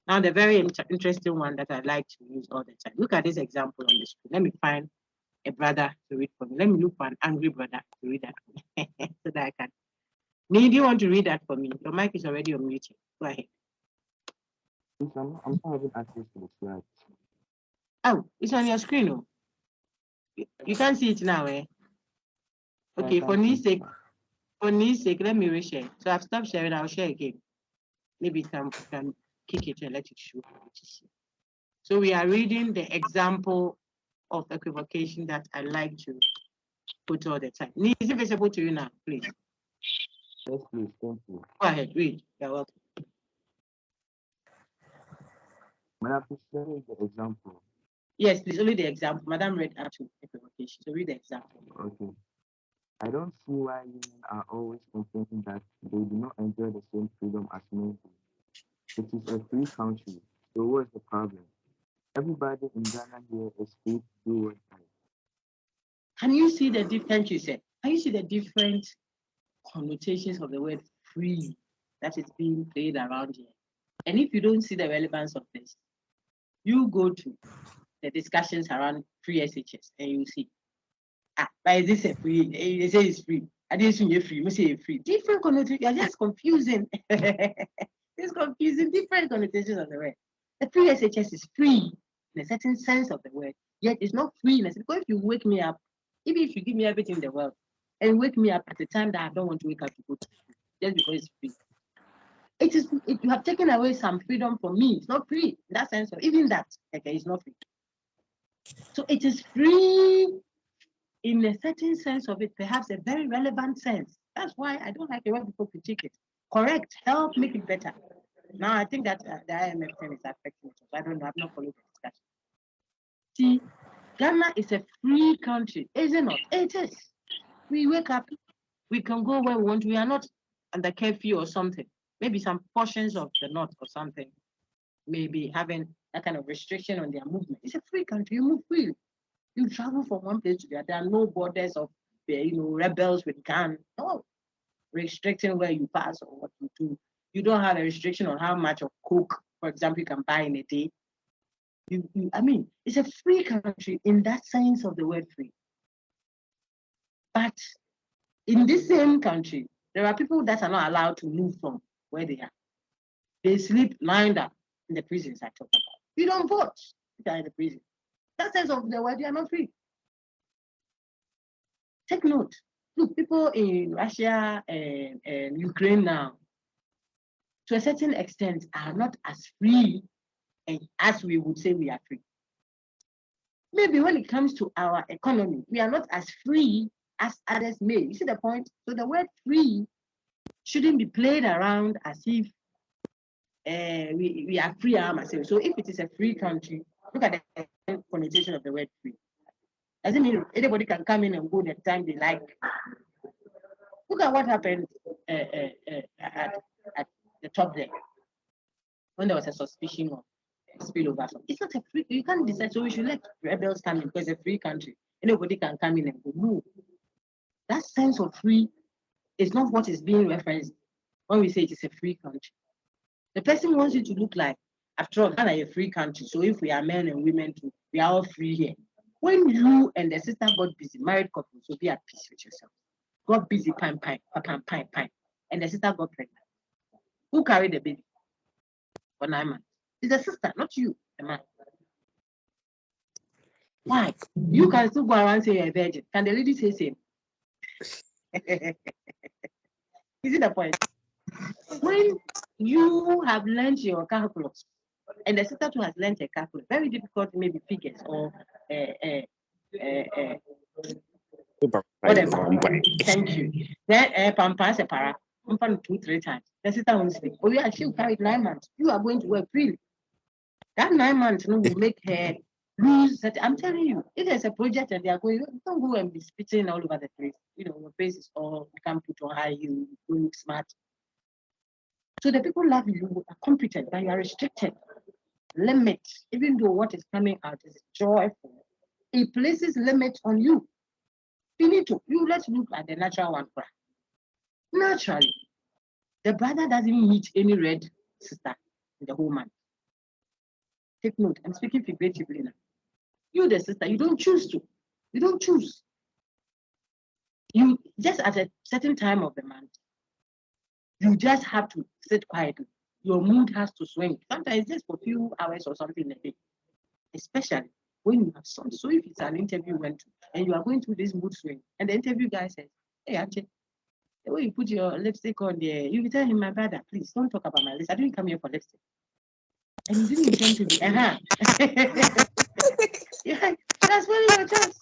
Now the very interesting one that I like to use all the time. Look at this example on the screen. Let me find a brother to read for me. Let me look for an angry brother to read that for me so that I can. Need do you want to read that for me? Your mic is already unmuted. Go ahead. I'm not having access to the slides. Oh, it's on your screen. Oh. You can't see it now, eh? Okay, for Ni's sake, let me reshare. So I've stopped sharing, I'll share again. Maybe you can kick it and let it show. So we are reading the example of equivocation that I like to put all the time. Ni, is it visible to you now, please? Yes, please, thank you. Go ahead, read. You're welcome. Madam, please share the example. Yes, please, only the example. Madam read out to equivocation, so read the example. Okay. I don't see why women are always complaining that they do not enjoy the same freedom as men do. It is a free country, so what's the problem? Everybody in Ghana here is free to do what they like. Can you see the difference you said? Can you see the different connotations of the word free that is being played around here? And if you don't see the relevance of this, you go to the discussions around free SHS and you see, but is this a free? They say it's free. I didn't say free. We say free. Different connotations. You're just confusing. It's confusing. Different connotations of the word. The free SHS is free in a certain sense of the word, yet it's not free in a sense. Because if you wake me up, even if you give me everything in the world, and wake me up at the time that I don't want to wake up to go to school, just because it's free. You have taken away some freedom from me. It's not free in that sense. Even that, okay, it's not free. So it is free in a certain sense of it, perhaps a very relevant sense. That's why I don't like the way people critique it. Correct, help make it better. Now I think that the IMF thing is affecting it. I don't know, I've not followed the discussion. See, Ghana is a free country, is it not? It is. We wake up, we can go where we want. We are not under curfew or something. Maybe some portions of the north or something, maybe having that kind of restriction on their movement. It's a free country, you move freely. You travel from one place to the other. There are no borders of rebels with guns. No restricting where you pass or what you do. You don't have a restriction on how much of coke, for example, you can buy in a day. I mean, it's a free country in that sense of the word free. But in this same country, there are people that are not allowed to move from where they are. They sleep lined up in the prisons I talk about. You don't vote if you are in the prison. That sense of the word, you are not free. Take note. Look, people in Russia and Ukraine now, to a certain extent, are not as free as we would say we are free. Maybe when it comes to our economy, we are not as free as others may. You see the point? So the word free shouldn't be played around as if we are free ourselves. So if it is a free country, look at the connotation of the word free. Doesn't mean anybody can come in and go the time they like. Look at what happened at the top there when there was a suspicion of spillover. It's not a free, you can't decide, so we should let rebels come in because it's a free country. Anybody can come in and go. No. That sense of free is not what is being referenced when we say it is a free country. The person wants you to look like, after all, Ghana is a free country. So if we are men and women too, we are all free here. When you and the sister got busy, married couple, so be at peace with yourself. Got busy, pine, and the sister got pregnant. Who carried the baby for 9 months? It's the sister, not you, the man. Why? You can still go around saying you're a virgin. Can the lady say same? You see the point? When you have learned your calculus, and the sister too has learned a calculus, very difficult, maybe figures or whatever. Thank you. Then pampas a para, 2-3 times. The sister won't sleep. Oh yeah, she'll carry 9 months. You are going to work freely. That 9 months will make her lose that. I'm telling you, if there's a project and they are going, don't go and be spitting all over the place. You know, your face is all, you can't put on high, you look smart. So the people love you are competent, but you are restricted. Limit, even though what is coming out is joyful, it places limits on you. Finito. Let's look at the natural one. Naturally, the brother doesn't meet any red sister in the whole month. Take note, I'm speaking figuratively now. You, the sister, you don't choose to. You don't choose. You just at a certain time of the month, you just have to sit quietly. Your mood has to swing. Sometimes just for a few hours or something a day. Especially when you have some. So if it's an interview you went to and you are going through this mood swing, and the interview guy says, hey, actually, the way you put your lipstick on there, you will tell him, my brother, please don't talk about my list. I didn't come here for lipstick. And you didn't intend to be, yeah, that's really your chance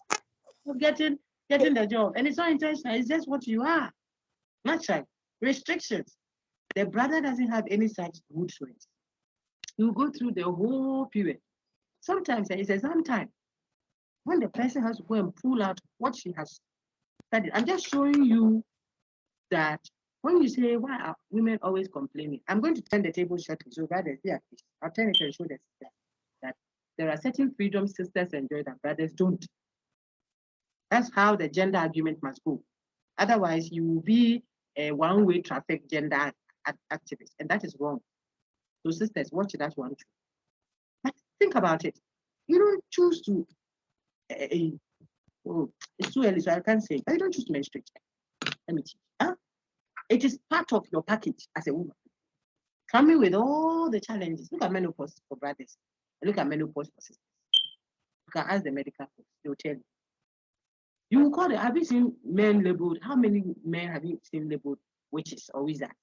of getting the job. And it's not intentional, it's just what you are. Naturally. Restrictions. The brother doesn't have any such mood swings. You go through the whole period. Sometimes it's exam time. When the person has to go and pull out what she has studied. I'm just showing you that when you say, why are women always complaining? I'm going to turn the table shortly. So brothers, yeah, I'll turn it and show that there are certain freedoms sisters enjoy that brothers don't. That's how the gender argument must go. Otherwise, you will be a one-way traffic gender activist, and that is wrong. So sisters, watch that one too. But think about it. You don't choose to, it's too early, so I can't say, but you don't choose to menstruate. Let me teach you. Huh? It is part of your package as a woman. Coming with all the challenges. Look at menopause for brothers. Look at menopause for sisters. You can ask the medical folks, they'll tell you. You will call it, have you seen men labeled? How many men have you seen labeled witches or wizards?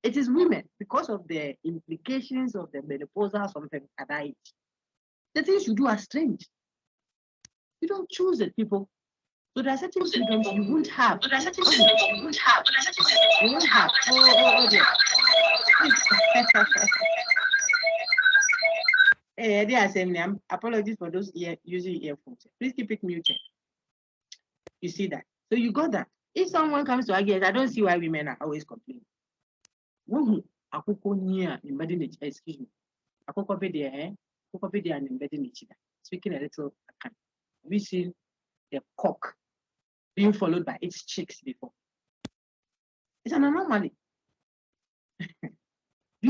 It is women because of the implications of the menopausal something at that age. The things you do are strange. You don't choose it, people. So there are certain freedoms you won't have. You won't have. Oh dear. Hey, dear assembly, apologies for those using earphones. Please keep it muted. You see that? So you got that. If someone comes to argue, I don't see why women are always complaining. Excuse me. Speaking a little, have you seen the cock being followed by its chicks before? It's an anomaly.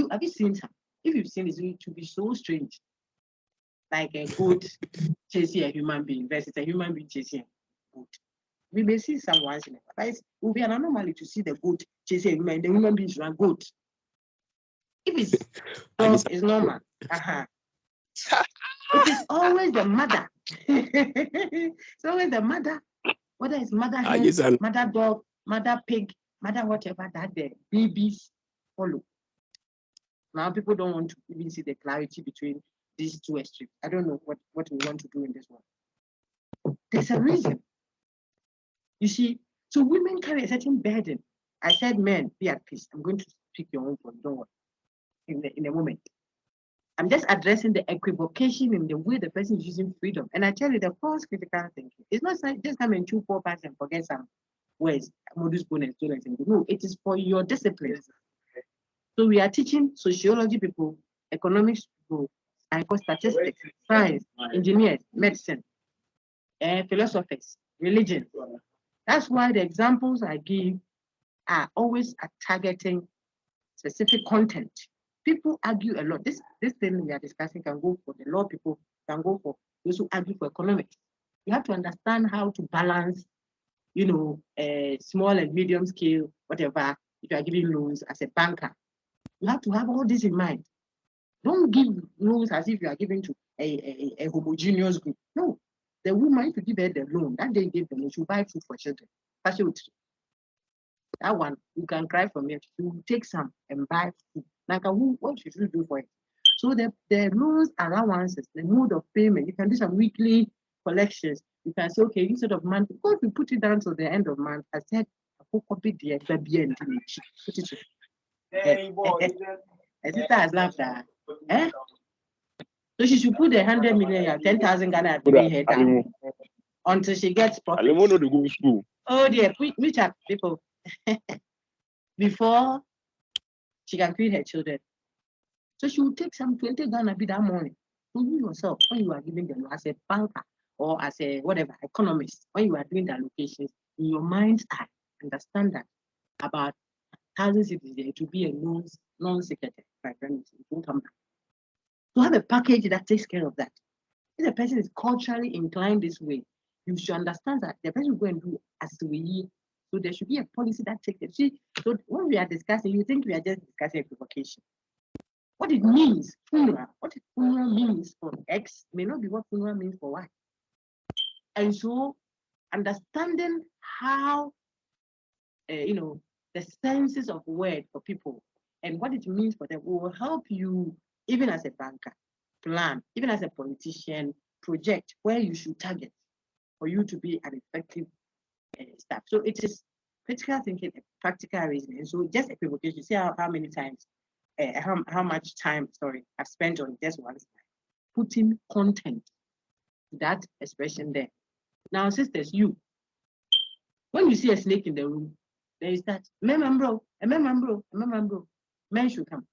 Have you seen some? If you've seen it, it's going to be so strange. Like a goat chasing a human being versus a human being chasing a goat. We may see some once in a while, but it will be an anomaly to see the goat chasing a human, the human being run goat. If it's dog, it's normal. It is always the mother. It's always the mother, whether it's mother hen, mother dog, mother pig, mother whatever, that the babies follow. Now people don't want to even see the clarity between these two extremes. I don't know what we want to do in this one. There's a reason. You see, so women carry a certain burden. I said, men, be at peace. I'm going to pick your own phone, don't worry, in a moment. I'm just addressing the equivocation in the way the person is using freedom. And I tell you, the false critical thinking, it's not just come and chew 4 parts and forget some words, modus bonus, no, it is for your discipline. So we are teaching sociology people, economics people, statistics, science, engineers, medicine, philosophers, religion. That's why the examples I give are always targeting specific content. People argue a lot. This thing we are discussing can go for the law people, can go for those who argue for economics. You have to understand how to balance, small and medium scale, whatever, if you are giving loans as a banker. You have to have all this in mind. Don't give loans as if you are giving to a homogeneous group. No, The woman, if you give her the loan, that day give the loan, she'll buy food for children. That one, you can cry from it. You take some and buy food. Like what should you do for it? So the loans, allowances, the mode of payment, you can do some weekly collections. You can say, okay, instead of month, because we put it down to the end of month, I said, put it to. A sister has laughed at her. So she should put the 100 million, 10,000 Ghana to her down until she gets profit. I want to go to school. Oh dear, meet up people before she can feed her children. So she will take some 20 Ghana be that morning. So you yourself, when you are giving them as a banker or as a whatever economist, when you are doing the allocations, in your mind's eye, understand that about 1,000 cities there to be a non-secretary, my friend, it won't come back. To have a package that takes care of that. If the person is culturally inclined this way, you should understand that the person will go and do as we. So there should be a policy that takes it. See, so when we are discussing, you think we are just discussing equivocation. What it means, funeral, what funeral means for X may not be what funeral means for Y. And so understanding how, the senses of word for people and what it means for them will help you, even as a banker, plan, even as a politician, project where you should target for you to be an effective staff. So it is critical thinking, practical reasoning. So just equivocation, see how many times, how much time, I've spent on just one slide, putting content to that expression there. Now, sisters, when you see a snake in the room, there is that, men should come.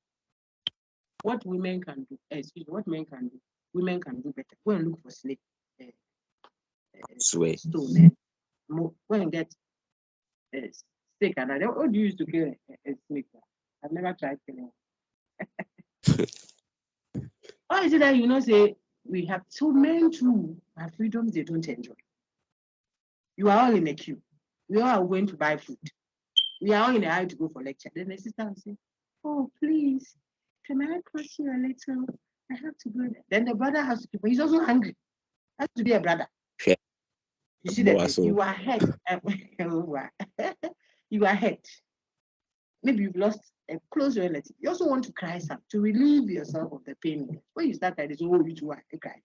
What women can do, what men can do, women can do better. Go and look for snake. Stone. Go and get a snake. And what do you use to kill a snake? I've never tried killing one. Why is it that say we have so men too have freedoms they don't enjoy? You are all in a queue. We all are going to buy food. We are all in a hurry to go for lecture. Then the sister will say, oh, please, can I cross you a little? I have to go there. Then the brother has to keep, he's also hungry. Has to be a brother. Yeah. You see that you are hurt. You are hurt. Maybe you've lost a close relative. You also want to cry some to relieve yourself of the pain. When you start that, it's all you are cry.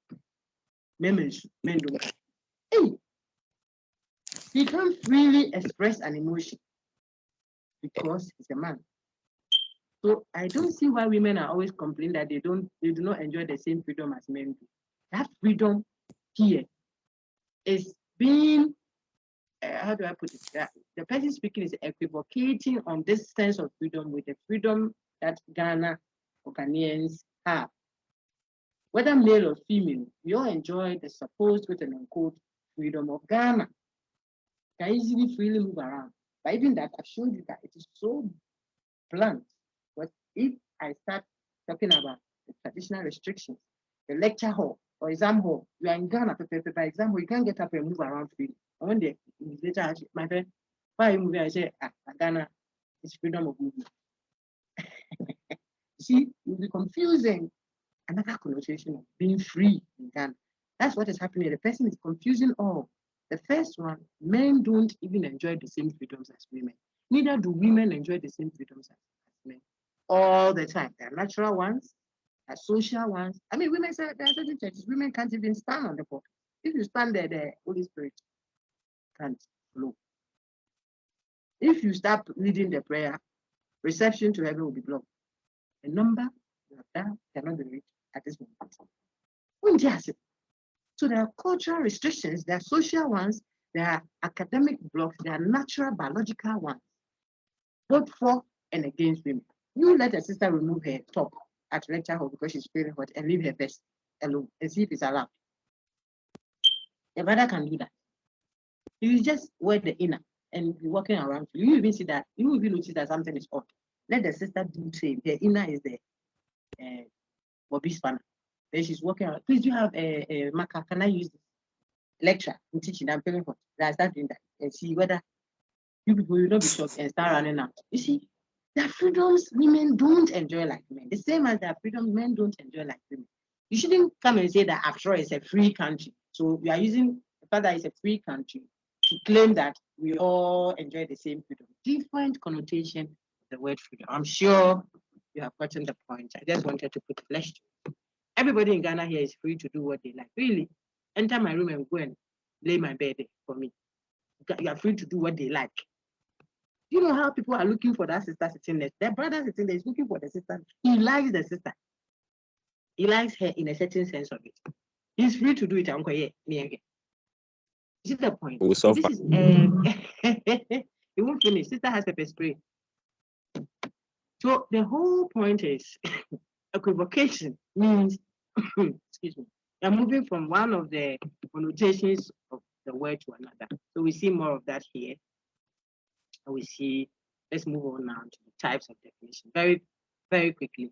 Men don't cry. Hey, he can't really express an emotion because he's a man. So I don't see why women are always complaining that they do not enjoy the same freedom as men do. That freedom here is being, how do I put it? That the person speaking is equivocating on this sense of freedom with the freedom that Ghana or Ghanaians have. Whether male or female, we all enjoy the supposed quote and unquote freedom of Ghana. Can easily freely move around. But even that, I've showed you that it is so blunt. But if I start talking about the traditional restrictions, the lecture hall or exam hall, you are in Ghana, by exam hall, you can't get up and move around freely. And when the invigilator asks, my friend, why are you moving? I say, Ghana is freedom of movement. See, you'll be confusing another connotation of being free in Ghana. That's what is happening. The person is confusing all. The first one, men don't even enjoy the same freedoms as women. Neither do women enjoy the same freedoms as men. All the time. There are natural ones, there are social ones. I mean, women say there are certain churches, women can't even stand on the pulpit. If you stand there, the Holy Spirit can't flow. If you start leading the prayer, reception to heaven will be blocked. The number you have done cannot be reached at this moment. So there are cultural restrictions, there are social ones, there are academic blocks, there are natural biological ones, both for and against women. You let a sister remove her top at lecture hall because she's feeling hot and leave her vest alone and see if it's allowed. The brother can do that. You just wear the inner and be walking around. You even see that, you even notice that something is odd. Let the sister do same. The inner is the Bobby spanner. Then she's walking around. Please, do you have a marker? Can I use this? Lecture and teaching? I'm feeling hot. I start doing that and see whether you people will not be shocked and start running out. You see, there are freedoms women don't enjoy like men. The same as there are freedoms men don't enjoy like women. You shouldn't come and say that after all it's a free country. So we are using the fact that it's a free country to claim that we all enjoy the same freedom. Different connotation of the word freedom. I'm sure you have gotten the point. I just wanted to put flesh to it. Everybody in Ghana here is free to do what they like. Really, enter my room and go and lay my bed for me. You are free to do what they like. You know how people are looking for that sister sitting there. Their brother sitting there is looking for the sister. He likes the sister. He likes her in a certain sense of it. He's free to do it. Uncle, yeah, yeah. You see the point? We So suffer. this is you won't finish. Sister has pepper spray. So the whole point is equivocation means excuse me. You're moving from one of the connotations of the word to another. So we see more of that here. And we see, let's move on now to the types of definition. Very, very quickly.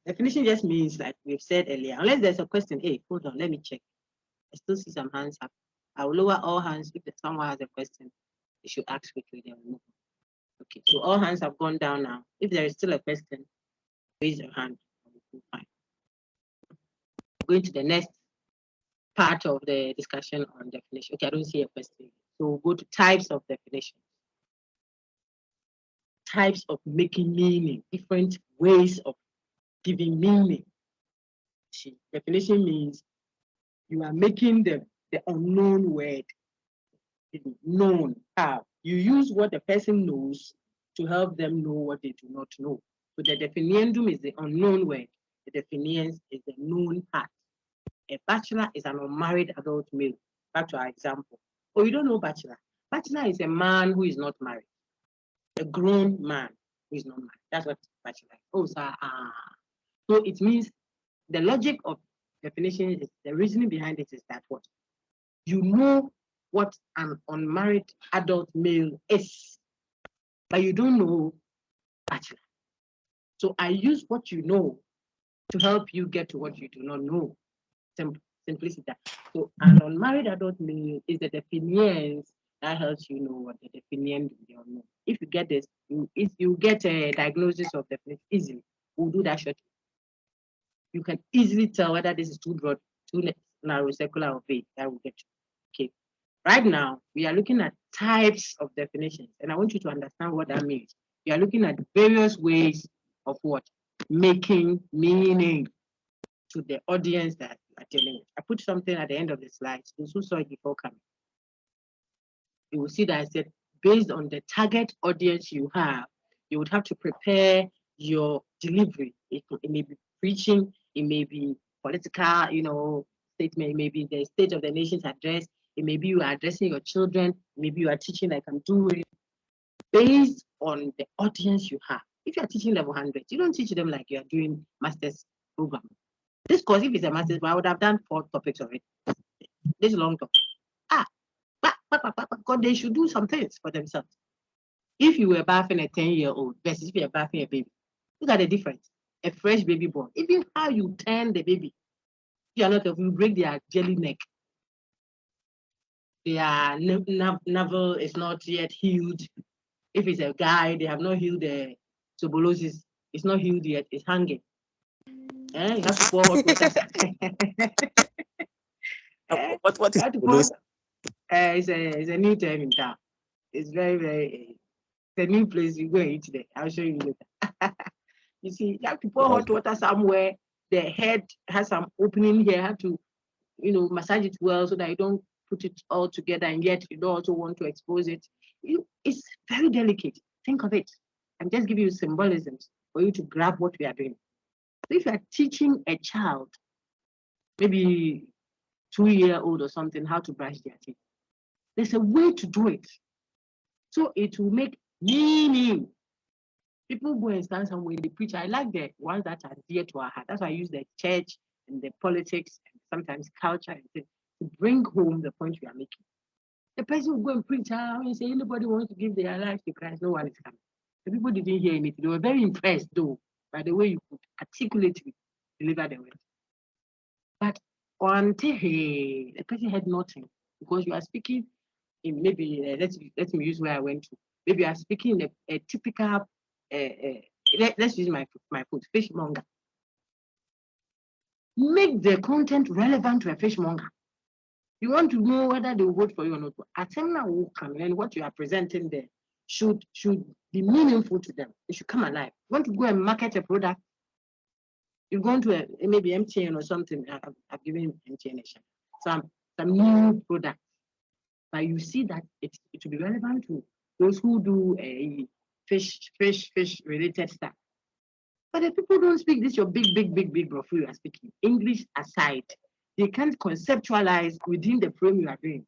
Definition just means, like we've said earlier, unless there's a question. Hey, hold on, let me check. I still see some hands up. I will lower all hands. If someone has a question, they should ask quickly. Then we'll move on. Okay, so all hands have gone down now. If there is still a question, raise your hand. Fine. Going to the next part of the discussion on definition. Okay, I don't see a question. So we'll go to types of definition. Types of making meaning, different ways of giving meaning. Definition means you are making the unknown word known. How? You use what the person knows to help them know what they do not know. So the definiendum is the unknown word. The definiens is the known part. A bachelor is an unmarried adult male. Back to our example. Oh, you don't know bachelor. Bachelor is a man who is not married. A grown man who is not married. That's what bachelor is. Oh, sir. So it means the logic of definition is the reasoning behind it is that what? You know what an unmarried adult male is, but you don't know bachelor. So I use what you know to help you get to what you do not know. Simplicity. So an unmarried adult male is the definiens that helps you know what the definient you don't know. If you get this, if you get a diagnosis of definition easily, we'll do that shortly. You can easily tell whether this is too broad, too narrow, circular, or vague. That will get you. Okay. Right now, we are looking at types of definitions, and I want you to understand what that means. We are looking at various ways of what? Making meaning to the audience that you are dealing with. I put something at the end of the slides. Those who saw it before coming, you will see that I said, based on the target audience you have, you would have to prepare your delivery. It may be preaching, it may be political, statement, it may be the State of the Nation's address, it may be you are addressing your children, maybe you are teaching like I'm doing, based on the audience you have. If you are teaching level 100, you don't teach them like you are doing master's program. This course, if it's a master's, I would have done 4 topics of it. This long talk. God, they should do some things for themselves. If you were bathing a 10-year-old versus if you're bathing a baby, look at the difference. A fresh baby born, even how you turn the baby, you are not, you break their jelly neck. Their navel is not yet healed. If it's a guy, they have not healed the tuberculosis. It's not healed yet. It's hanging. You have to pour hot water. What is tuberculosis? It's a new term in town. It's very, very. It's a new place. You go and eat there. I'll show you later. You see, you have to pour hot water somewhere. The head has some opening here. You have to, massage it well so that you don't put it all together, and yet you don't also want to expose it. It's very delicate. Think of it. I'm just giving you symbolisms for you to grab what we are doing. If you are teaching a child, maybe 2-year-old or something, how to brush their teeth, there's a way to do it. So it will make meaning. People go and stand somewhere, they preach. I like the ones that are dear to our heart. That's why I use the church and the politics and sometimes culture and things to bring home the point we are making. The person will go and preach and say anybody wants to give their life to Christ, no one is coming. The people didn't hear anything. They were very impressed though by the way you could articulately deliver the word. But until the person had nothing, because you are speaking in maybe let me use where I went to. Maybe you are speaking in a typical let's use my food, fishmonger. make the content relevant to a fishmonger. You want to know whether they will vote for you or not. Attemna will come, and what you are presenting there should be meaningful to them. It should come alive. You want to go and market a product, you're going to maybe MTN or something. I've given MTN some new product, but you see that it will be relevant to those who do a fish related stuff. But if people don't speak this, your big bro, you are speaking English aside, they can't conceptualize within the frame you are doing,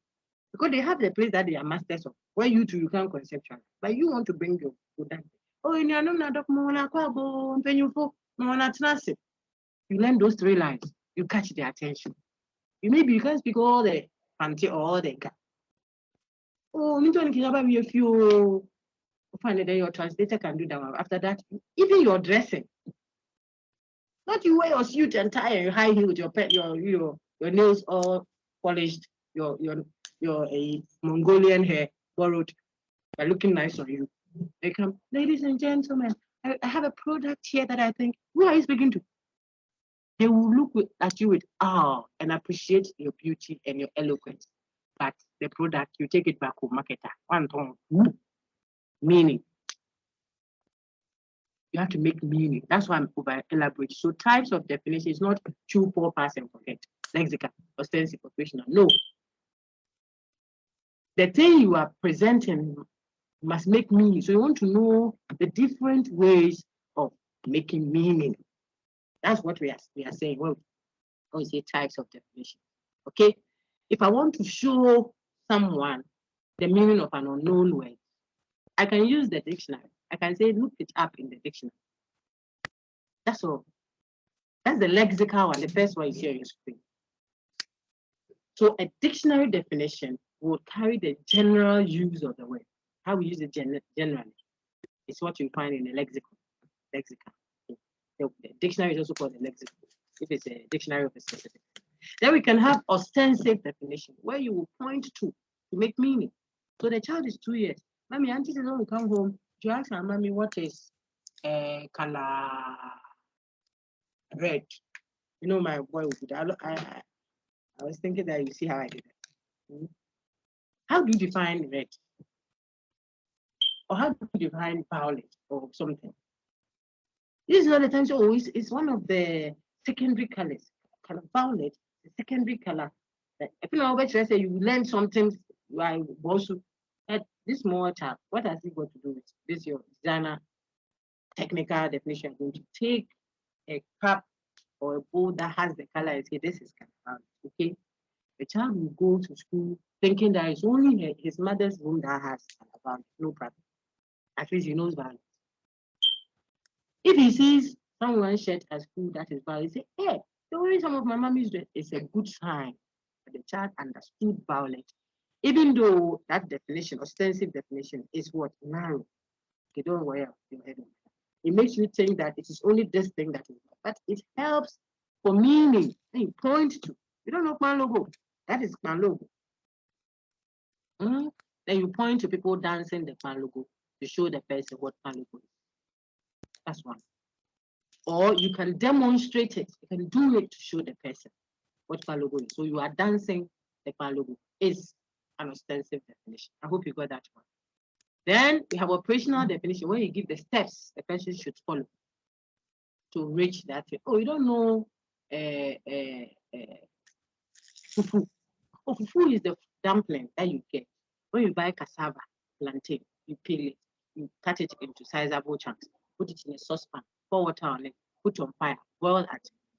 because they have the place that they are masters of. Where you can't conceptualize, but you want to bring your product. Oh, you learn those 3 lines, you catch their attention. You can't speak all the fancy or all the guy. Oh, me don't care about if you find that your translator can do that. After that, even your dressing. Not you wear your suit and tie and high heel with your nails all polished, your Mongolian hair borrowed, by looking nice on you. They come, ladies and gentlemen, I have a product here that I think, who are you speaking to? They will look at you with awe and appreciate your beauty and your eloquence. But the product, you take it back to marketer. One ton, meaning. You have to make meaning. That's why I'm over elaborate. So types of definition is not 2, 4, pass and forget. Lexical, ostensive, operational. No. The thing you are presenting must make meaning. So you want to know the different ways of making meaning. That's what we are saying. Well, we say types of definition. Okay. If I want to show someone the meaning of an unknown word, I can use the dictionary. I can say, look it up in the dictionary. That's all. That's the lexical one, the first one you see on your screen. So a dictionary definition will carry the general use of the word. How we use it generally. It's what you find in the lexicon. The dictionary is also called a lexicon, if it's a dictionary of a specific. Then we can have ostensive definition, where you will point to make meaning. So the child is 2 years. Mommy, auntie says when we come home, you ask her, mommy, what is color red? You know, my boy would do. I was thinking that you see how I did it. How do you define red? Or how do you define violet or something? This is not the time. So it's one of the secondary colors. Color violet, the secondary color. If you know what I say, you learn something. Like also, this small child, what has it got to do with this? Your designer technical definition. You're going to take a cup or a bowl that has the color and say, this is color. Okay. The child will go to school thinking that it's only his mother's room that has color. No problem. At least he knows value. If he sees someone's shirt at school that is valid, he say, hey, the way some of my mommy's dress is a good sign. But the child understood violet. Even though that definition, ostensive definition, is what? Narrow. Okay, don't worry about your head. It makes you think that it is only this thing that is, but it helps for meaning. And you point to. You don't know Kwan logo. That is Kwan logo. Then you point to people dancing the Kwan logo to show the person what Kwan logo is. That's one. Or you can demonstrate it. You can do it to show the person what Kwan logo is. So you are dancing the Kwan logo is an ostensive definition. I hope you got that one. Then we have operational definition, where you give the steps the person should follow to reach that. Oh, you don't know fufu. Oh, fufu is the dumpling that you get. When you buy cassava, plantain, you peel it, you cut it into sizable chunks, put it in a saucepan, pour water on it, put on fire, boil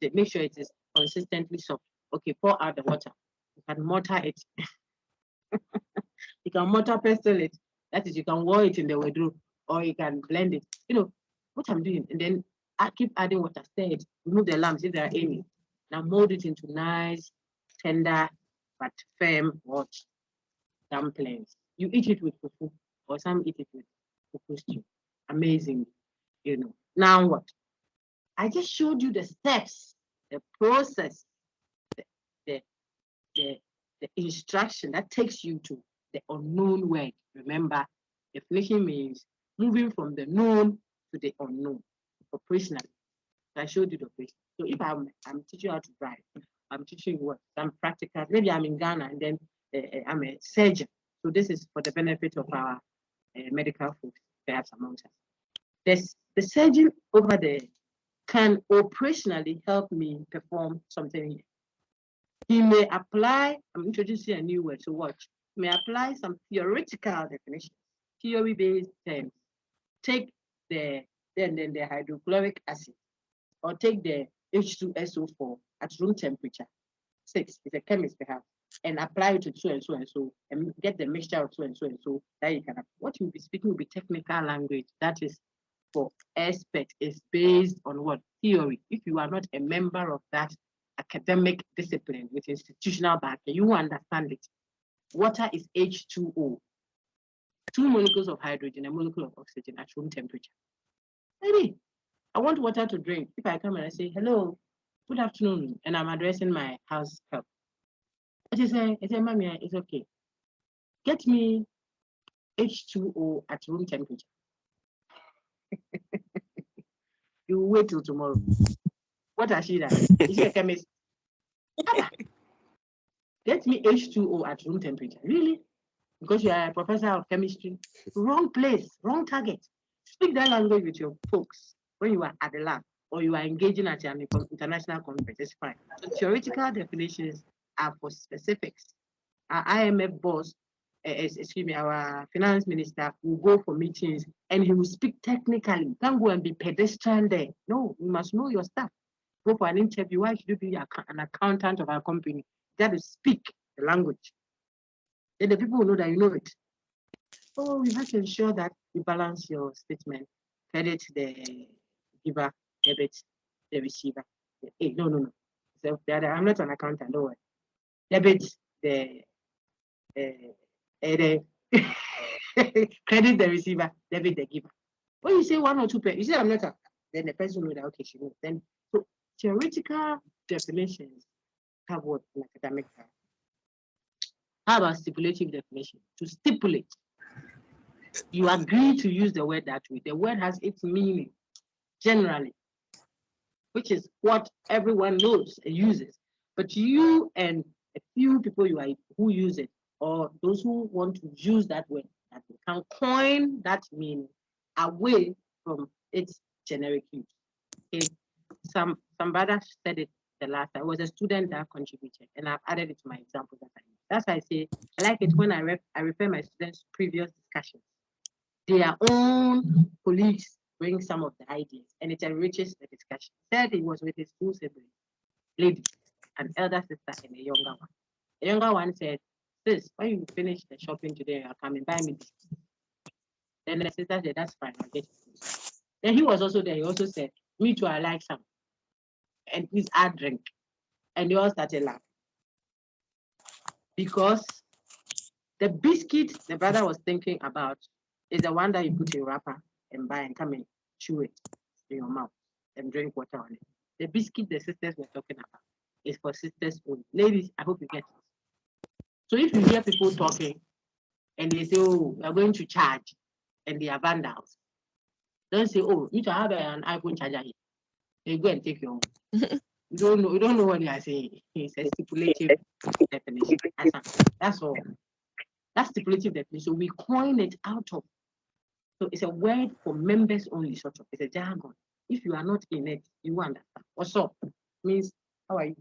it, make sure it is consistently soft. Okay, pour out the water. You can mortar it. You can mortar pestle it. That is, you can war it in the wardrobe, or you can blend it. You know what I'm doing, and then I keep adding water. Stir it, remove the lumps if there are any. Now mold it into nice, tender but firm what dumplings. You eat it with fufu, or some eat it with fufu stew. Amazing, you know. Now what? I just showed you the steps, the process, the instruction that takes you to the unknown word. Remember, definition means moving from the known to the unknown. Operationally, I showed you the operation. So if I'm teaching you how to drive, I'm teaching you what some practical. Maybe I'm in Ghana and then I'm a surgeon. So this is for the benefit of our medical folks, perhaps amongst us. The surgeon over there can operationally help me perform something here. He may apply, I'm introducing a new word, so watch. He may apply some theoretical definitions, theory-based terms. Take the hydrochloric acid, or take the H2SO4 at room temperature, 6, is a chemist perhaps, and apply it to so and so and so, and get the mixture of so and so and so that you can have. What you'll be speaking will be technical language. That is for experts, is based on what? Theory. If you are not a member of that academic discipline with institutional backing, you will understand it. Water is H2O. 2 molecules of hydrogen, a molecule of oxygen at room temperature. Maybe I want water to drink. If I come and I say, hello, good afternoon, and I'm addressing my house help. I say, mommy, it's okay. Get me H2O at room temperature. You wait till tomorrow. What has she done? Is she a chemist? Get me H2O at room temperature. Really? Because you are a professor of chemistry? Wrong place, wrong target. Speak that language with your folks when you are at the lab or you are engaging at an international conference. It's fine. So theoretical definitions are for specifics. Our IMF boss, excuse me, our finance minister will go for meetings and he will speak technically. You can't go and be pedestrian there. No, you must know your stuff. Go for an interview. Why should you be an accountant of our company? You got to speak the language. Then the people will know that you know it. Oh, you have to ensure that you balance your statement. Credit the giver, debit the receiver. Hey, no. So I'm not an accountant, don't worry. Debit the credit the receiver, debit the giver. When you say 1 or 2 pair, you say I'm not a, then the person will know that okay, she knows. Then so theoretical definitions have what in academic terms. How about stipulative definition? To stipulate. You agree to use the word that way. The word has its meaning generally, which is what everyone knows and uses. But you and a few people who use it, or those who want to use that word, that can coin that meaning away from its generic use. Okay. Some brother said it the last time. It was a student that contributed, and I've added it to my example that I use. That's why I say I like it when I refer my students to previous discussions. Their own colleagues bring some of the ideas, and it enriches the discussion. Said he was with his 2 siblings, ladies, an elder sister and a younger one. The younger one said, sis, when you finish the shopping today, I'll come and buy me this. Then the sister said, that's fine, I'll get it. Then he was also there. He also said, me too, I like some. And please add drink. And they all started laughing. Because the biscuit the brother was thinking about is the one that you put in wrapper and buy and come and chew it in your mouth and drink water on it. The biscuit the sisters were talking about is for sisters only. Ladies, I hope you get it. So if you hear people talking and they say, oh, we are going to charge, and they are vandals, don't say, oh, you should have an iPhone charger here. They go and take your own. You don't know what they are saying. It's a stipulative definition. That's all. That's stipulative definition. So we coin it out of. So it's a word for members only, sort of. It's a jargon. If you are not in it, you understand. What's up? Means, how are you?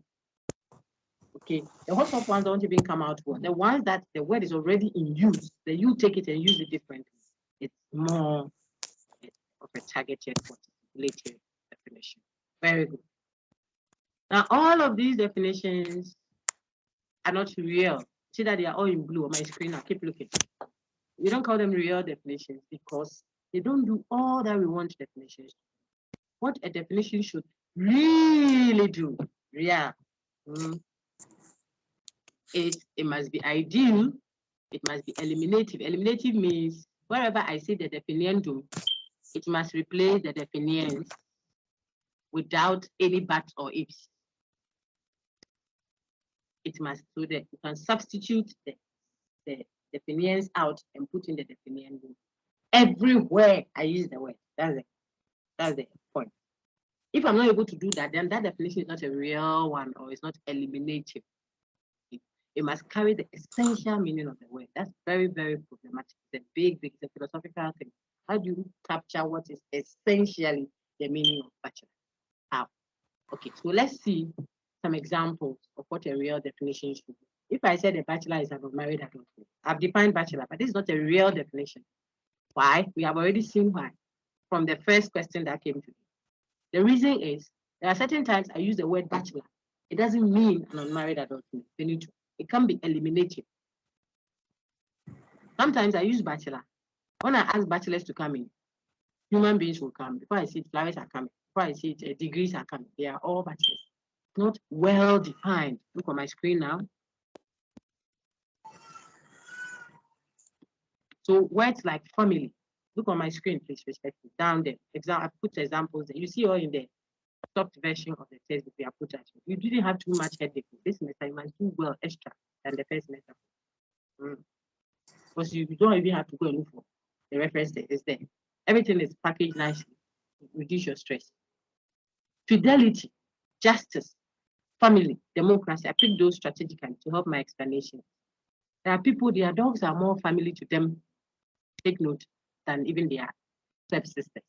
Okay. The what's up ones don't even come out well. The ones that the word is already in use, then you take it and use it differently. It's more of a targeted stipulative definition. Very good. Now, all of these definitions are not real. See that they are all in blue on my screen. Now, keep looking. We don't call them real definitions because they don't do all that we want definitions. What a definition should really do, real, it must be ideal, it must be eliminative. Eliminative means wherever I see the definiendum, it must replace the definiens without any buts or ifs. It must, so that you can substitute the definiens out and put in the definiendum. Everywhere I use the word, that's the point. If I'm not able to do that, then that definition is not a real one or it's not eliminative. It must carry the essential meaning of the word. That's very, very problematic. It's a big, it's a philosophical thing. How do you capture what is essentially the meaning of bachelor? How? Okay, so let's see some examples of what a real definition should be. If I said a bachelor is an unmarried adult, I've defined bachelor, but this is not a real definition. Why? We have already seen why from the first question that came to me. The reason is there are certain times I use the word bachelor. It doesn't mean an unmarried adult. It can be eliminated. Sometimes I use bachelor. When I ask bachelors to come in, human beings will come. Before I see it, flowers are coming. Before I see it, degrees are coming. They are all bachelors. Not well defined. Look on my screen now. So words like family. Look on my screen, please, respectfully. Down there. I put examples there. You see all in the soft version of the textbook we have put at you. You didn't have too much headache. This semester you must do well extra than the first semester. Because you don't even have to go and look for the reference there. It's there. Everything is packaged nicely. Reduce your stress. Fidelity, justice, family, democracy. I picked those strategically to help my explanation. There are people, their dogs are more family to them, take note, than even their stepsisters.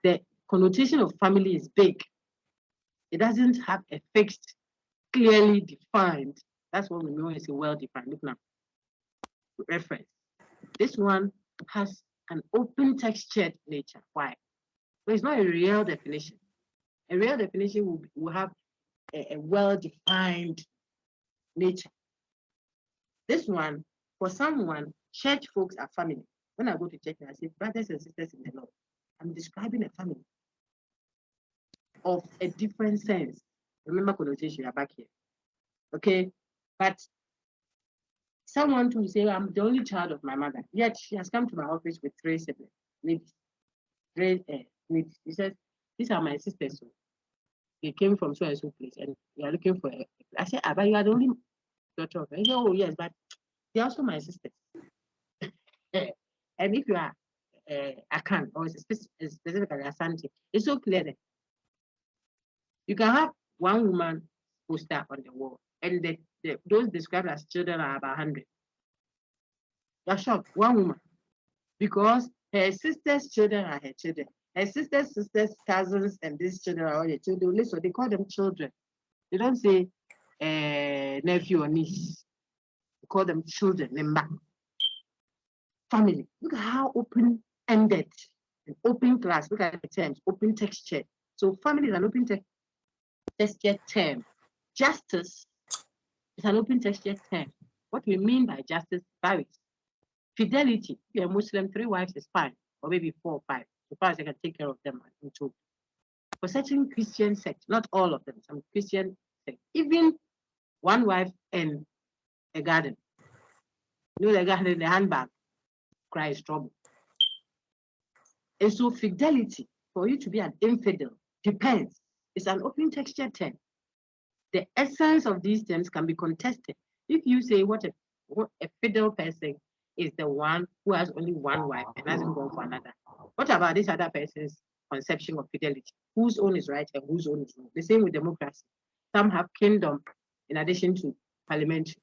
The connotation of family is big. It doesn't have a fixed, clearly defined. That's what we mean when we say well-defined. Look now. Reference. This one has an open textured nature. Why? But it's not a real definition. A real definition will have a well-defined nature. This one, for someone, church folks are family. When I go to church, I say brothers and sisters in the Lord. I'm describing a family of a different sense. Remember connotation, you're back here. Okay? But someone to say, I'm the only child of my mother, yet she has come to my office with 3 siblings. She says, these are my sisters. So they came from so and so place, and we are looking for a. I said, but you are the only daughter of her. He said, oh, yes, but they're also my sisters. And if you are Akan or specifically Asante, it's so clear that you can have one woman poster on the wall, and those described as children are about 100. You're shocked, one woman, because her sister's children are her children. Her sister's cousins, and these children are all her children. So they call them children. They don't say nephew or niece. They call them children. Family. Look at how open-ended, an open class. Look at the terms, open texture. So family is an open texture term. Justice is an open texture term. What we mean by justice varies. Fidelity, if you're a Muslim, 3 wives is fine, or maybe 4 or 5. So far as I can take care of them, I'm told. For certain Christian sects, not all of them, some Christian sects, even 1 wife and a garden. You know, the garden, the handbag, cries trouble. And so fidelity, for you to be an infidel, depends. It's an open texture term. The essence of these terms can be contested. If you say what a fidel person is the one who has only 1 wife and hasn't gone for another, what about this other person's conception of fidelity? Whose own is right and whose own is wrong? The same with democracy. Some have kingdom in addition to parliamentary.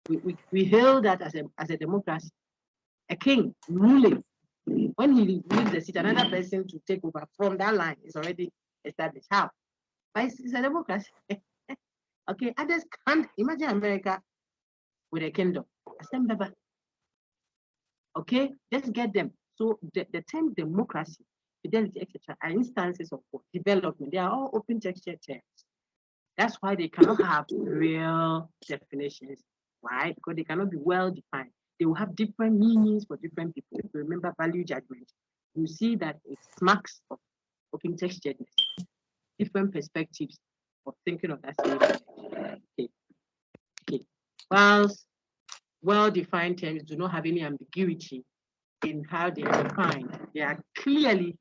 We hail that as a democracy. A king ruling. When he leaves the seat, another person to take over from that line is already established. How? But it's a democracy. Okay, others can't imagine America with a kingdom. Okay, just get them. So the term democracy, fidelity, etc., are instances of development. They are all open texture terms. That's why they cannot have real definitions. Why? Because they cannot be well defined. They will have different meanings for different people. If you remember value judgment, you see that it smacks of open texturedness, different perspectives of thinking of that same. Okay. Whilst well-defined terms do not have any ambiguity in how they are defined, they are clearly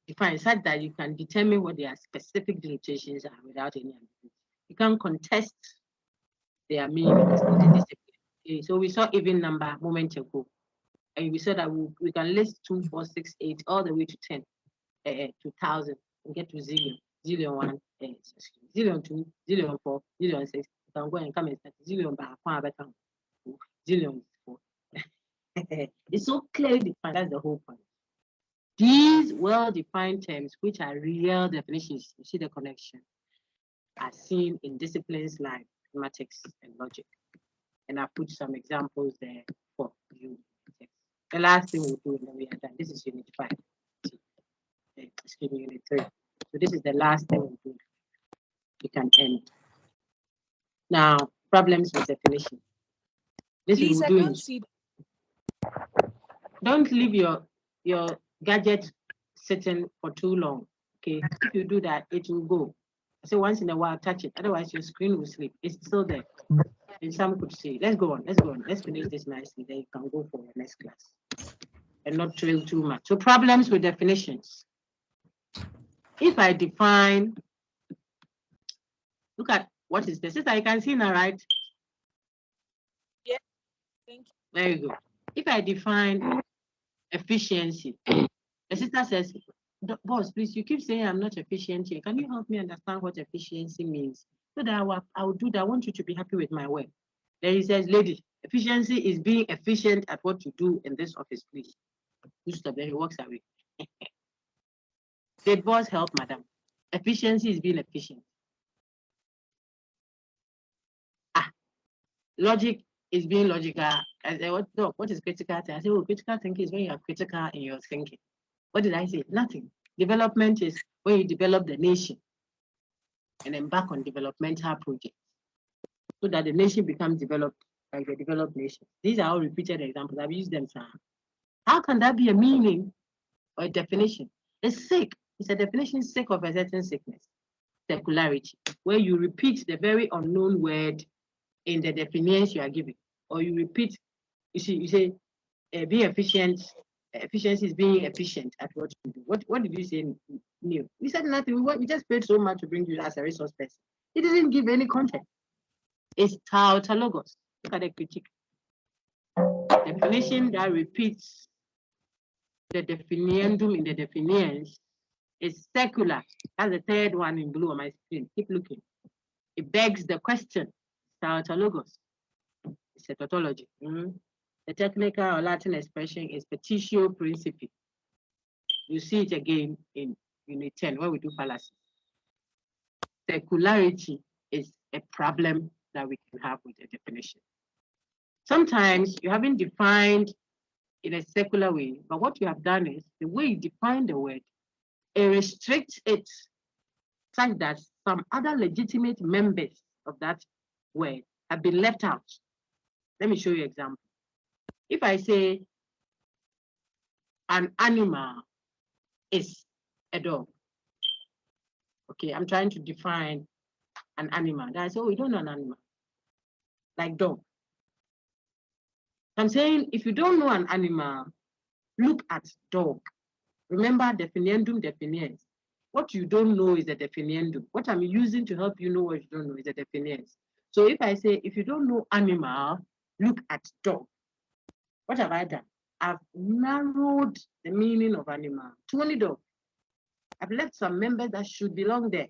defined such that you can determine what their specific denotations are without any ambiguity. You can't contest their meaning. Okay, so we saw even number a moment ago. And we said that we can list 2, 4, 6, 8 all the way to 10, to 1,000 and get to zillion, zillion 1, zillion 2, zillion 4, zillion 6. You can go and come and start zillion by zillion 4. It's so clearly defined. That's the whole point. These well-defined terms, which are real definitions, you see the connection, are seen in disciplines like mathematics and logic. And I've put some examples there for you. The last thing we'll do, and then we are done. This is unit 5. Excuse me, unit 3. So this is the last thing we'll do. We can end. Now, problems with definition. This Please, we'll I do can't see. Don't leave your gadget sitting for too long. Okay, if you do that, it will go. So once in a while, touch it. Otherwise, your screen will sleep. It's still there. And some could say, let's go on. Let's finish this nicely. Then you can go for your next class and not trail too much. So problems with definitions. If I define, look at what is this. Sister, you can see now, right? Yeah, thank you. There you go. If I define efficiency, the sister says, boss, please, you keep saying I'm not efficient here. Can you help me understand what efficiency means? So that I will do that. I want you to be happy with my work. Then he says, lady, efficiency is being efficient at what you do in this office, please. You stop, then he walks away. Did boss help, madam? Efficiency is being efficient. Logic is being logical. I say, what is critical thinking? I say, oh, critical thinking is when you are critical in your thinking. What did I say? Nothing. Development is when you develop the nation and embark on developmental projects so that the nation becomes developed like a developed nation. These are all repeated examples. I've used them, sir. How can that be a meaning or a definition? It's sick. It's a definition sick of a certain sickness. Secularity, where you repeat the very unknown word in the definitions you are giving, or you repeat, you say, be efficient. Efficiency is being efficient at what you do. What did you say, Neil? We said nothing. We just paid so much to bring you as a resource person. It didn't give any content. It's tautologos. Look at the critique. Definition that repeats the definiendum in the definitions is secular. That's the third one in blue on my screen. Keep looking. It begs the question. Tautologos. It's a tautology. The technical or Latin expression is petitio principi. You see it again in unit 10 where we do fallacy. Secularity is a problem that we can have with a definition. Sometimes you haven't defined in a secular way, but what you have done is the way you define the word, it restricts it such that some other legitimate members of that word have been left out. Let me show you an example. If I say an animal is a dog, okay, I'm trying to define an animal. Then I say, oh, we don't know an animal, like dog. I'm saying, if you don't know an animal, look at dog. Remember, definiendum definiens. What you don't know is the definiendum. What I'm using to help you know what you don't know is the definiens. So if I say, if you don't know animal, look at dog. What have I done? I've narrowed the meaning of animal to only dog. I've left some members that should belong there.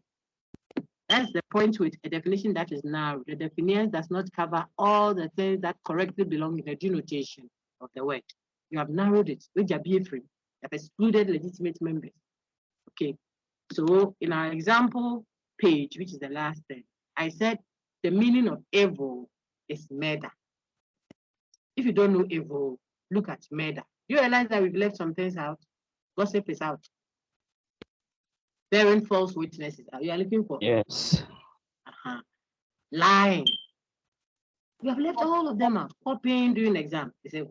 That's the point with a definition that is narrow. The definition does not cover all the things that correctly belong in the denotation of the word. You have narrowed it, which are free. You have excluded legitimate members. Okay, so in our example page, which is the last thing, I said the meaning of evil is murder. If you don't know evil, look at murder. You realize that we've left some things out. Gossip is out. Bearing false witnesses. You are looking for? Yes. Lying. You have left all of them out. Copying during exam. You say,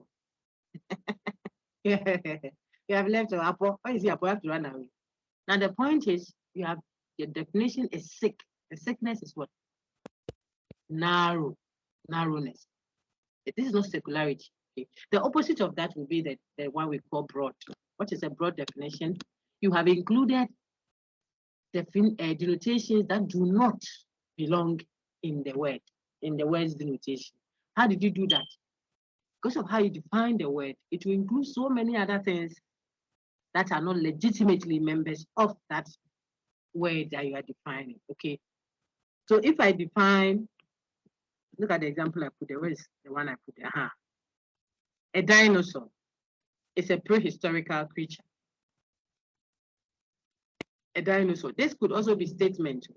you have left Apo. Why is it Apo? You have to run away. Now the point is, you have your definition is sick. The sickness is what? Narrow. Narrowness. This is not secularity. Okay. The opposite of that will be the one we call broad. What is a broad definition? You have included denotations that do not belong in the word, in the word's denotation. How did you do that? because of how you define the word, it will include so many other things that are not legitimately members of that word that you are defining. Okay. So if I define, look at the example I put there. Where is the one I put there? A dinosaur is a prehistorical creature. A dinosaur. This could also be statement,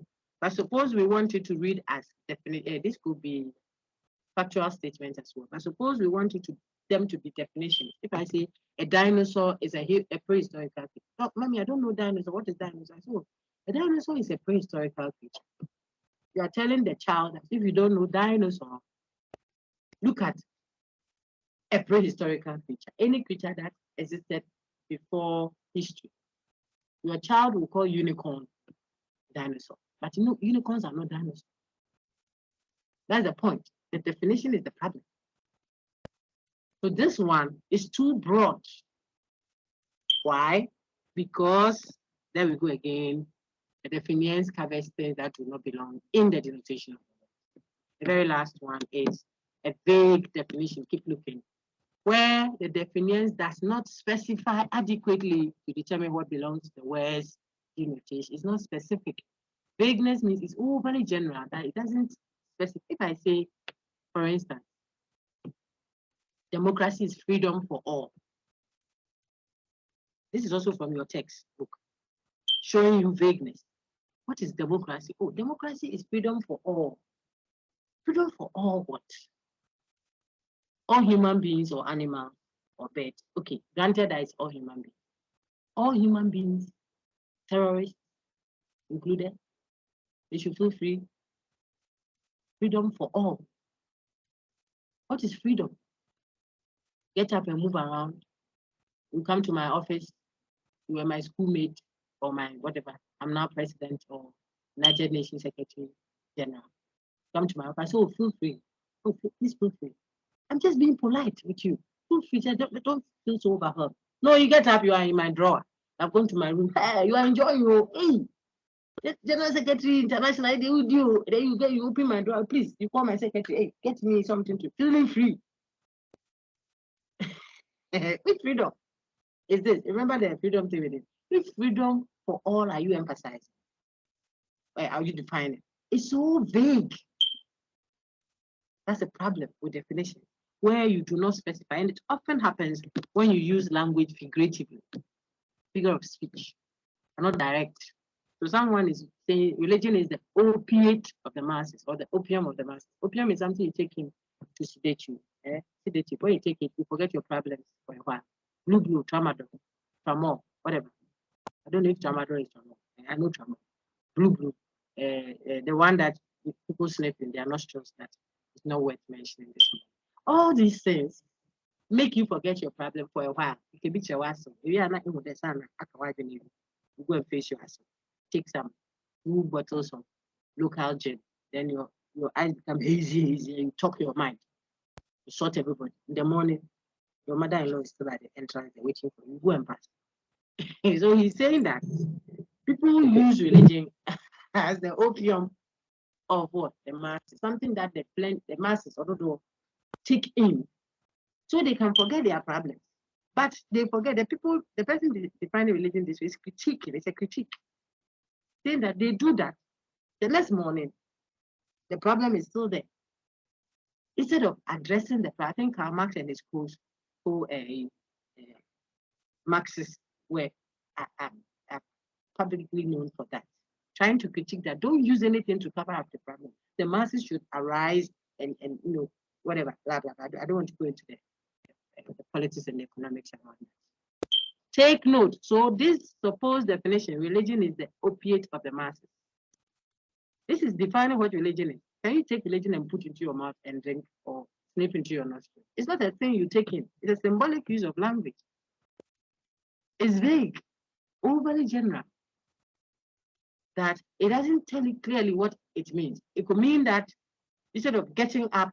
but suppose we want you to read as definite. This could be factual statements as well. But suppose we want them to be definitions. If I say a dinosaur is a prehistorical creature. Oh, mommy, I don't know dinosaur. What is dinosaur? So a dinosaur is a prehistorical creature. You are telling the child that if you don't know dinosaur, look at a prehistorical creature, any creature that existed before history. Your child will call unicorn dinosaur, but you know, unicorns are not dinosaurs. That's the point. The definition is the problem. So this one is too broad. Why? Because there we go again. The definitions covers things that do not belong in the denotation. The very last one is a vague definition. Keep looking. Where the definition does not specify adequately to determine what belongs to the word's denotation. It's not specific. Vagueness means it's overly general, that it doesn't specify. If I say, for instance, democracy is freedom for all. This is also from your textbook, showing you vagueness. What is democracy? Oh, democracy is freedom for all. Freedom for all what? All human beings or animals or birds. Okay, granted that it's all human beings. All human beings, terrorists included, they should feel free. Freedom for all. What is freedom? Get up and move around. You come to my office, you were my schoolmate or my whatever. I'm now president or United Nations Secretary General. Come to my office, oh, feel free. Oh, please feel free. I'm just being polite with you. Feel free. Don't feel so overwhelmed. No, you get up, you are in my drawer. I'm going to my room. Hey, you are enjoying your, hey, General Secretary International, they would do. Then you open my drawer. Please, you call my secretary. Hey, get me something to feeling free. Which freedom is this? Remember the freedom thing with it. Which freedom for all are you emphasizing? Where are you defining it? It's so vague. That's a problem with definition, where you do not specify, and it often happens when you use language figuratively, figure of speech, and not direct. So someone is saying religion is the opiate of the masses or the opium of the masses. Opium is something you take in to sedate you. Sedate you. When you take it, you forget your problems for a while. Blue, tramadol, whatever. I don't know if tramadol is tramadol. I know tramadol. Blue, the one that people sleep in their nostrils, that is not worth mentioning this one. All these things make you forget your problem for a while. You can beat your ass. If you are not in the sun, you go and face your ass. Take some 2 bottles of local gin. Then your eyes become hazy, and you talk your mind. You sort everybody. In the morning, your mother-in-law is still at the entrance, they're waiting for you. Go and pass. So he's saying that people use religion as the opium of what? The masses. Something that the masses, although take in, so they can forget their problems. But they forget the person defining religion this way is critiquing. It's a critique. Saying that they do that. The next morning, the problem is still there. Instead of addressing the problem, I think Karl Marx and his Marxists were publicly known for that. Trying to critique that. Don't use anything to cover up the problem. The masses should arise and whatever, blah, blah, blah. I don't want to go into the politics and the economics around that. Take note. So this supposed definition, religion is the opiate of the masses. This is defining what religion is. Can you take religion and put into your mouth and drink or snip into your nostril? It's not a thing you take in. It's a symbolic use of language. It's vague, overly general, that it doesn't tell you clearly what it means. It could mean that instead of getting up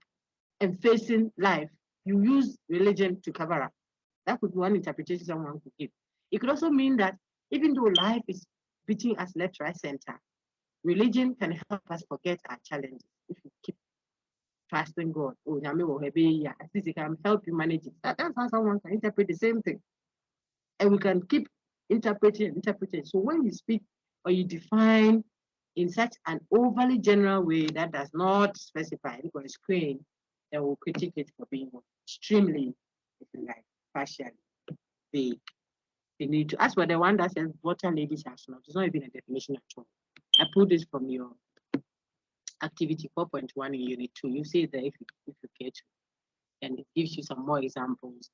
and facing life, you use religion to cover up. That could be one interpretation someone could give. It could also mean that even though life is beating us left, right, center, religion can help us forget our challenges if we keep trusting God. Oh, nyame wo hebe ya. At least he can help you manage it. That's how someone can interpret the same thing. And we can keep interpreting and interpreting. So when you speak or you define in such an overly general way that does not specify on the screen, then we'll critique it for being extremely, if you like, partially vague. You need to ask for the one that says water ladies are not. It's not even a definition at all. I pulled this from your activity 4.1 in unit 2. You see there if you care to. And it gives you some more examples.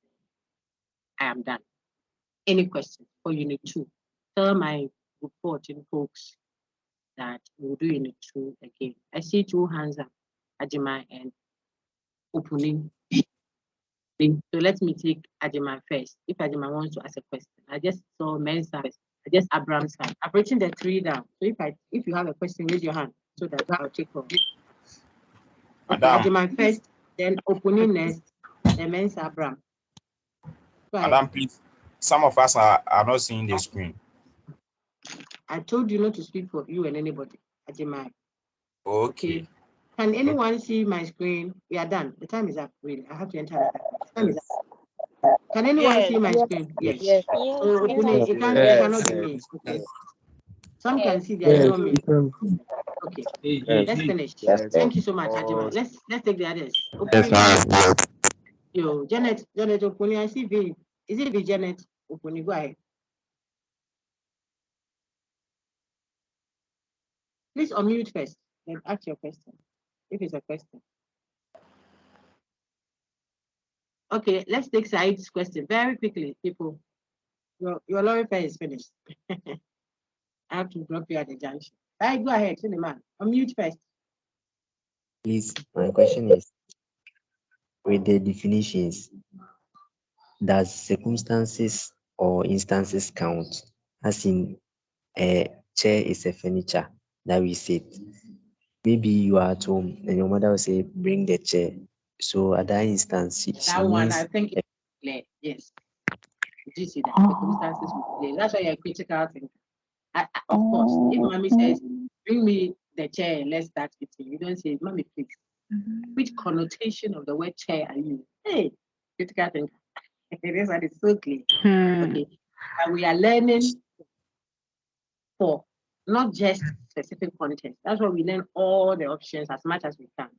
I am done. Any questions for unit 2? Tell my reporting folks that we'll do unit 2 again. I see 2 hands up, Ajima and Opening. So let me take Ajima first. If Ajima wants to ask a question, I just saw Mensa. I just Abraham's hand. I'm breaking the 3 down. So if you have a question, raise your hand so that I'll take off. Okay, Ajima first, then Opening next, then Mensa Abraham. Madam, please. Some of us are not seeing the screen. I told you not to speak for you and anybody. Ajima. Okay. Can anyone see my screen? We are done. The time is up, really. I have to enter. The time is up. Can anyone see my screen? Yes. So you cannot be me. Okay. Some can see they are me. Okay. Let's finish. Thank you so much, Ajima. Let's take the others. Yo, Janet Opuni, I see V. Is it V Janet Opuni? Go ahead. Please unmute first and ask your question. If it's a question. Okay, let's take Said's question very quickly, people. Your lorry fare is finished. I have to drop you at the junction. All right, go ahead, Suleiman. Unmute first. Please, my question is, with the definitions, does circumstances or instances count? As in, a chair is a furniture that we sit. Maybe you are at home and your mother will say, bring the chair. So at that instance, she That one, means I think, yes. Did you see that? Circumstances will play. That's why you're critical thinking. Of course, if mommy says, bring me the chair and let's start eating, you don't say, mommy, please. Which connotation of the word chair are you? Hey, critical thinking. This one is so clear. Okay. And we are learning for not just specific content. That's why we learn all the options as much as we can.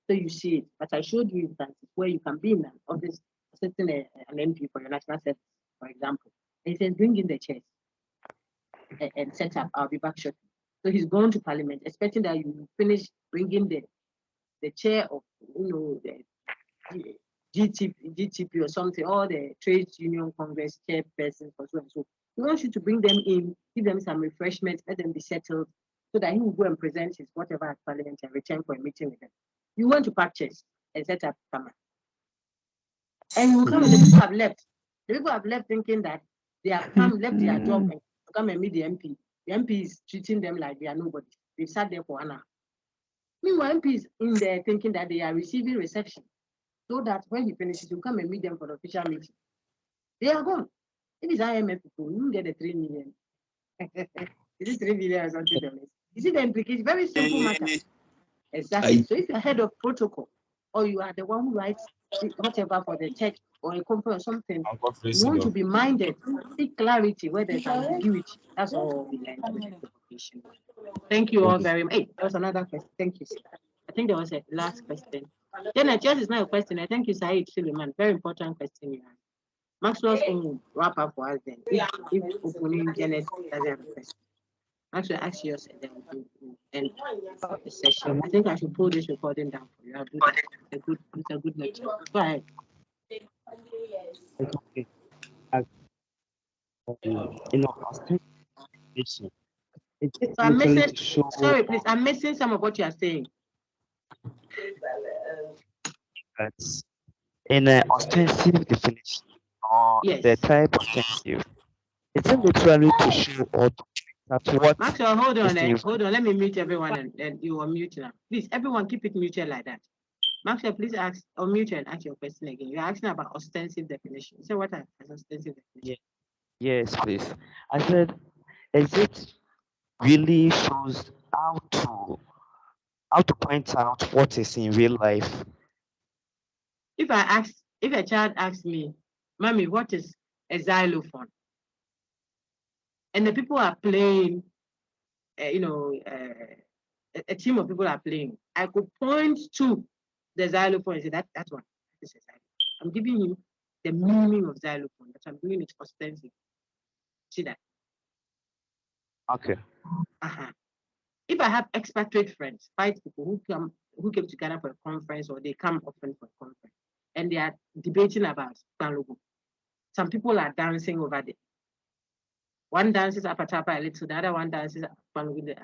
So you see it. But I showed you instances where you can be in an office, assisting an MP for your national service, for example. And he says, bring in the chairs and set up. I'll be back shortly. So he's going to Parliament, expecting that you finish bringing the chair of, the GTP or something, or the Trade Union Congress chairperson for so and so. He wants you to bring them in, give them some refreshment, let them be settled, so that he will go and present his whatever at Parliament and return for a meeting with them. You want to purchase and set up camera. And you will come and the people have left. The people have left thinking that they have come, left their job and come and meet the MP. The MP is treating them like they are nobody. They've sat there for 1 hour. Meanwhile, MP is in there thinking that they are receiving reception, so that when he finishes, you come and meet them for the official meeting. They are gone. If it's IMF people, you get the 3 million. Is it 3 million or something? You see the implication? Very simple matter. Exactly. So if you're head of protocol, or you are the one who writes whatever for the church or a conference or something, you want to be minded, seek clarity where there's ambiguity. That's all we learned with equivocation. Thank you all very much. Hey, there was another question. Thank you, sir. I think there was a last question. Janet, yours is not a question. I thank you, Said Suleiman. Very important question you have. Maxwell's own wrap up for us then. If opening Janet doesn't have a question. Actually, ask yours and then we'll end the session. I think I should pull this recording down for you. I'll do that. It's a good lecture. Go ahead. Okay. Is it So I'm literally missing, to show? sorry, please, I'm missing some of what you are saying. That's in an ostensive definition or the type of ostensive. Is it literally to show or to that what? Maxwell, hold on, hold on. Let me mute everyone and you are mute now. Please, everyone keep it muted like that. Maxwell, please ask or mute and ask your question again. You're asking about ostensive definition. So what are ostensive definition? Yes, please. I said, is it really shows how to how to point out what is in real life. If a child asks me, Mommy, what is a xylophone? And the people are playing, a team of people are playing. I could point to the xylophone and say, that's one. This is xylophone. I'm giving you the meaning of xylophone, but I'm doing it ostensibly. See that? Okay. If I have expatriate friends, 5 people who came together for a conference, or they come often for a conference, and they are debating about Balogo. Some people are dancing over there. One dances Apatapa a little, the other one dances Balogo,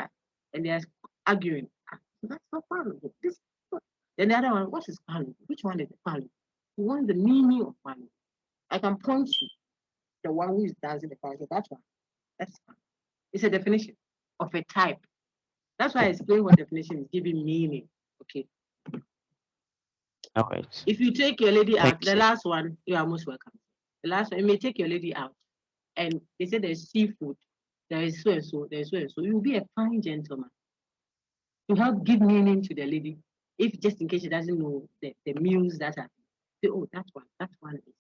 and they are arguing. That's not Balogo. Then the other one, what is Balogo? Which one is Balogo? You want the meaning of Balogo? I can point you the one who is dancing the Balogo. That one. That's fine. It's a definition of a type. That's why I explain what definition is giving meaning. Okay. All right. If you take your lady out, the last one, you are most welcome. The last one, you may take your lady out, and they say there's seafood, there is so and so, there's so and so. You will be a fine gentleman. You help give meaning to the lady. If just in case she doesn't know the meals that are, say, oh, that one is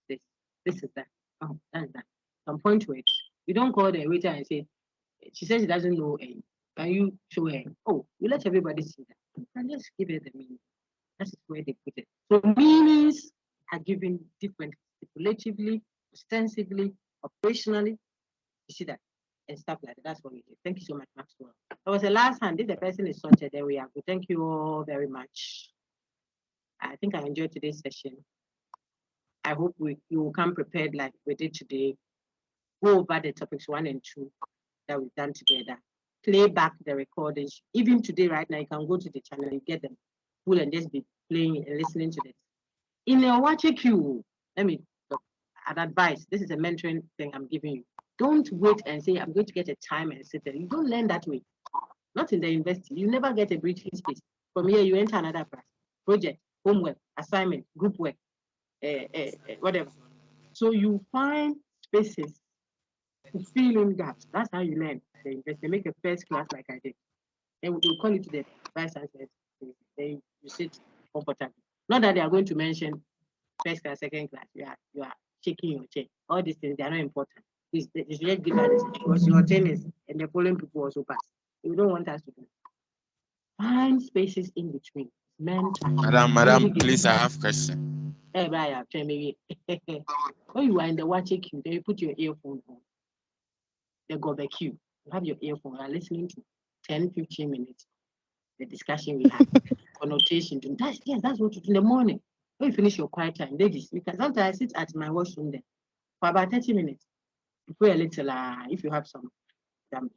this, this is that, oh, that's that. Some point to it. You don't call the waiter and say, she says she doesn't know A. Can you show her? Oh, you let everybody see that. And just give her the meaning. That is where they put it. So meanings are given differently, stipulatively, ostensibly, operationally. You see that? And stuff like that. That's what we do. Thank you so much, Maxwell. That was the last hand. If the person is sorted, there we are. Thank you all very much. I think I enjoyed today's session. I hope you will come prepared like we did today. Go over the topics 1 and 2 that we've done together. Play back the recordings. Even today, right now, you can go to the channel, you get them full and just be playing and listening to this. In a watch queue, let me an advice. This is a mentoring thing I'm giving you. Don't wait and say, I'm going to get a time and sit there. You don't learn that way. Not in the university. You never get a breathing space. From here, you enter another class. Project, homework, assignment, group work, whatever. So you find spaces to fill in gaps. That's how you learn. They make a first class like I did. And they'll call you to the vice chancellor. Then you sit comfortably. Not that they are going to mention first class, second class. You are shaking your chair. All these things, they are not important. It's just give us because your chain is, and the following people also pass. We don't want us to do. Find spaces in between. Madam, please, I have question. Hey, Brian, maybe when you are in the watching queue, then you put your earphone on. They go back queue. You have your earphone. You are listening to 10, 15 minutes. The discussion we had. Connotation. That's what you do in the morning. When you finish your quiet time, ladies, you can sometimes sit at my washroom there for about 30 minutes. Pray a little, if you have some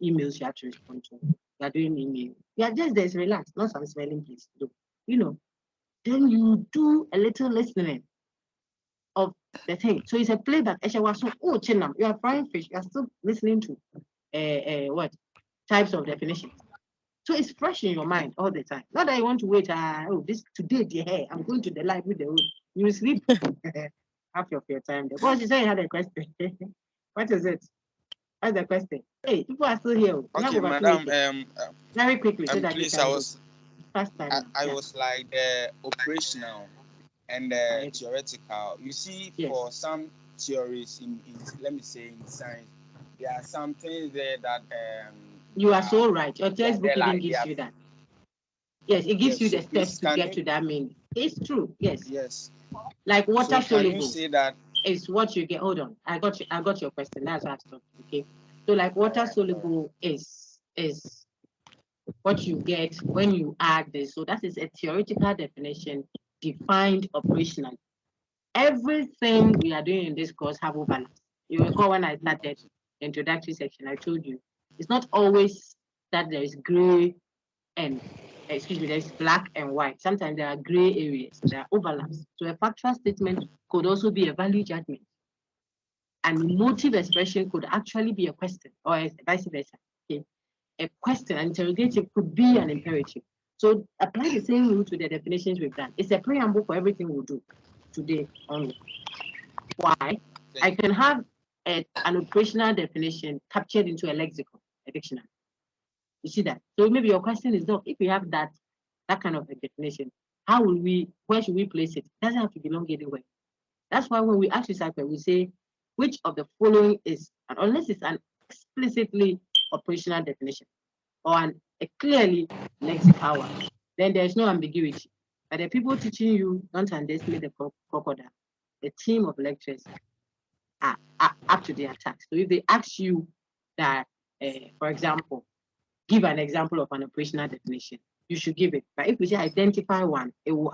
emails you have to respond to, you are doing email. Yeah, just there's relax, not some smelling place. Then you do a little listening of the thing. So it's a playback. You are frying fish, you are still listening to what types of definitions. So it's fresh in your mind all the time. Not that you want to wait, today, I'm going to the live with the room. You sleep half of your time there. But she said you had a question. What is it? What's the question? Hey, people are still here. Okay, madam. Very quickly, so that please, you can I was like operational and theoretical. You see, for some theories in let me say in science, there are some things there that you are so right. Your textbook even gives you that. Yes, it gives you the steps to get to that meaning. It's true. Yes. Yes. Like water soluble. Can you say that is what you get? Hold on. I got your question. That's what I stopped. Okay. So like water soluble is what you get when you add this. So that is a theoretical definition defined operationally. Everything we are doing in this course have overlaps. You recall when I started the introductory section, I told you it's not always that there is gray and there's black and white. Sometimes there are gray areas, there are overlaps. So a factual statement could also be a value judgment. And emotive expression could actually be a question, or vice versa. Okay? A question, an interrogative could be an imperative. So apply the same rule to the definitions we've done. It's a preamble for everything we'll do today only. Why? I can have an operational definition captured into a lexicon, a dictionary. You see that? So maybe your question is, if we have that kind of a definition, where should we place it? It doesn't have to belong anywhere. That's why when we ask recycler, we say, which of the following is, unless it's an explicitly operational definition or a clearly lexical one, then there's no ambiguity. But the people teaching you don't underestimate the crocodile. The team of lecturers are up to their task. So if they ask you that, for example, give an example of an operational definition, you should give it. But if we say identify one, it will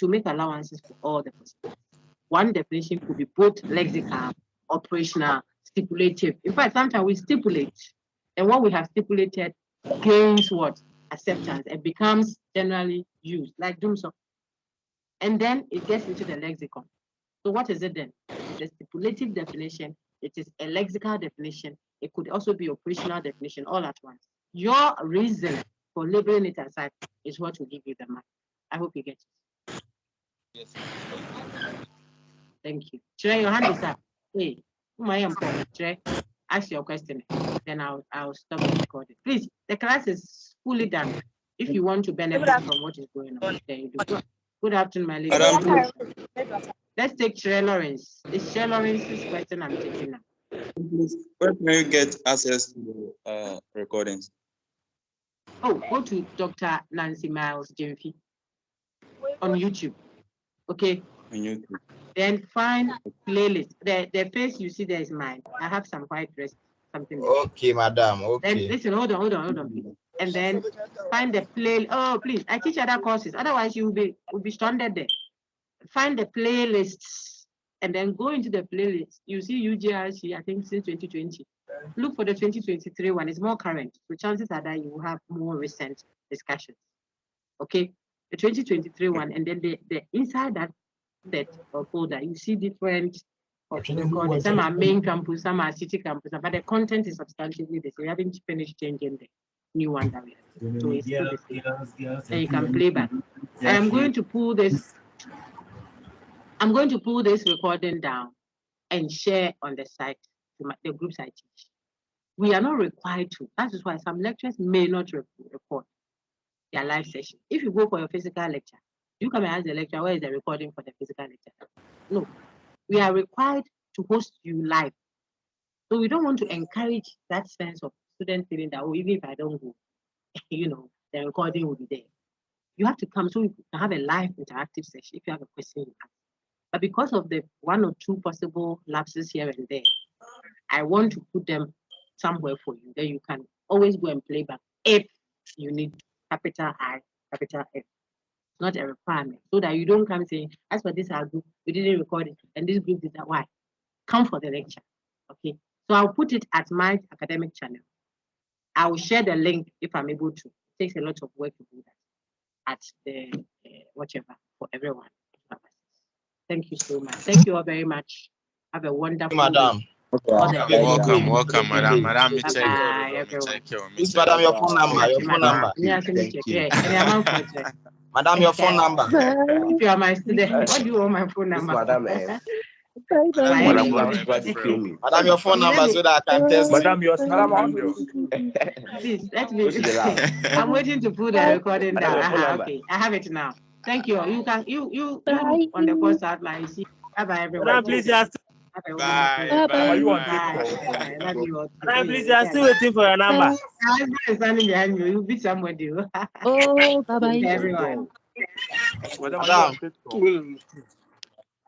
make allowances for all the possibilities. One definition could be both lexical, operational, stipulative. In fact, sometimes we stipulate, and what we have stipulated gains what? Acceptance. It becomes generally used, like doom so. And then it gets into the lexicon. So what is it then? It's a stipulative definition. It is a lexical definition. It could also be operational definition all at once. Your reason for labeling it aside is what will give you the mark. I hope you get it. Yes. Thank you. Trey, your hand is up. Hey, my important. Trey, ask your question. Then I'll stop the recording. Please, the class is fully done. If you want to benefit from what is going on, then you do. Good afternoon, my lady. Let's take Trey Lawrence. It's Trey Lawrence's question I'm taking now. Where can you get access to the recordings? Oh, go to Dr. Nancy Miles Jemfi on YouTube. Okay. On YouTube. Then find playlist. The face you see there is mine. I have some white dress, something. Okay, madam. Okay. Then listen, hold on, please. And then find the play. Oh, please, I teach other courses. Otherwise, you will be stranded there. Find the playlists and then go into the playlist. You see UGRC, I think since 2020. Look for the 2023 one. It's more current. So chances are that you will have more recent discussions. Okay, the 2023 one, and then the inside that set or folder, you see different recordings. Some are main campus, some are city campus, but the content is substantially the same. We haven't finished changing the new one that we have. So it's still the same. And you can play back. I'm going to pull this recording down and share on the site to the groups I teach. We are not required to. That is why some lecturers may not record their live session. If you go for your physical lecture, you come and ask the lecturer, where is the recording for the physical lecture? No, we are required to host you live. So we don't want to encourage that sense of student feeling that, oh, even if I don't go, the recording will be there. You have to come so we can have a live interactive session if you have a question. But because of the one or two possible lapses here and there, I want to put them somewhere for you. Then you can always go and play back if you need capital I, capital F. It's not a requirement. So that you don't come saying, as for this our group, we didn't record it, and this group did that. Why? Come for the lecture. Okay. So I'll put it at my academic channel. I will share the link if I'm able to. It takes a lot of work to do that at the whatever for everyone. Thank you so much. Thank you all very much. Have a wonderful madam. day. Welcome, madam. Madam, Bye, everyone. Please, madam, your phone number. Your phone number. Thank you. Madam, your phone number. If you are my student, what do you want my phone number? Madam, Madam, your phone number so that I can test. Madam, your Please, let me. I'm waiting to put the recording down. Okay, I have it now. Thank you. You can you on the post outline. See. Bye, everyone. Madam, please, bye. Are you on TikTok? Madam, please, you are still waiting for your number. I'm standing behind you. You'll be somebody. Oh, bye bye. Everyone. Madam.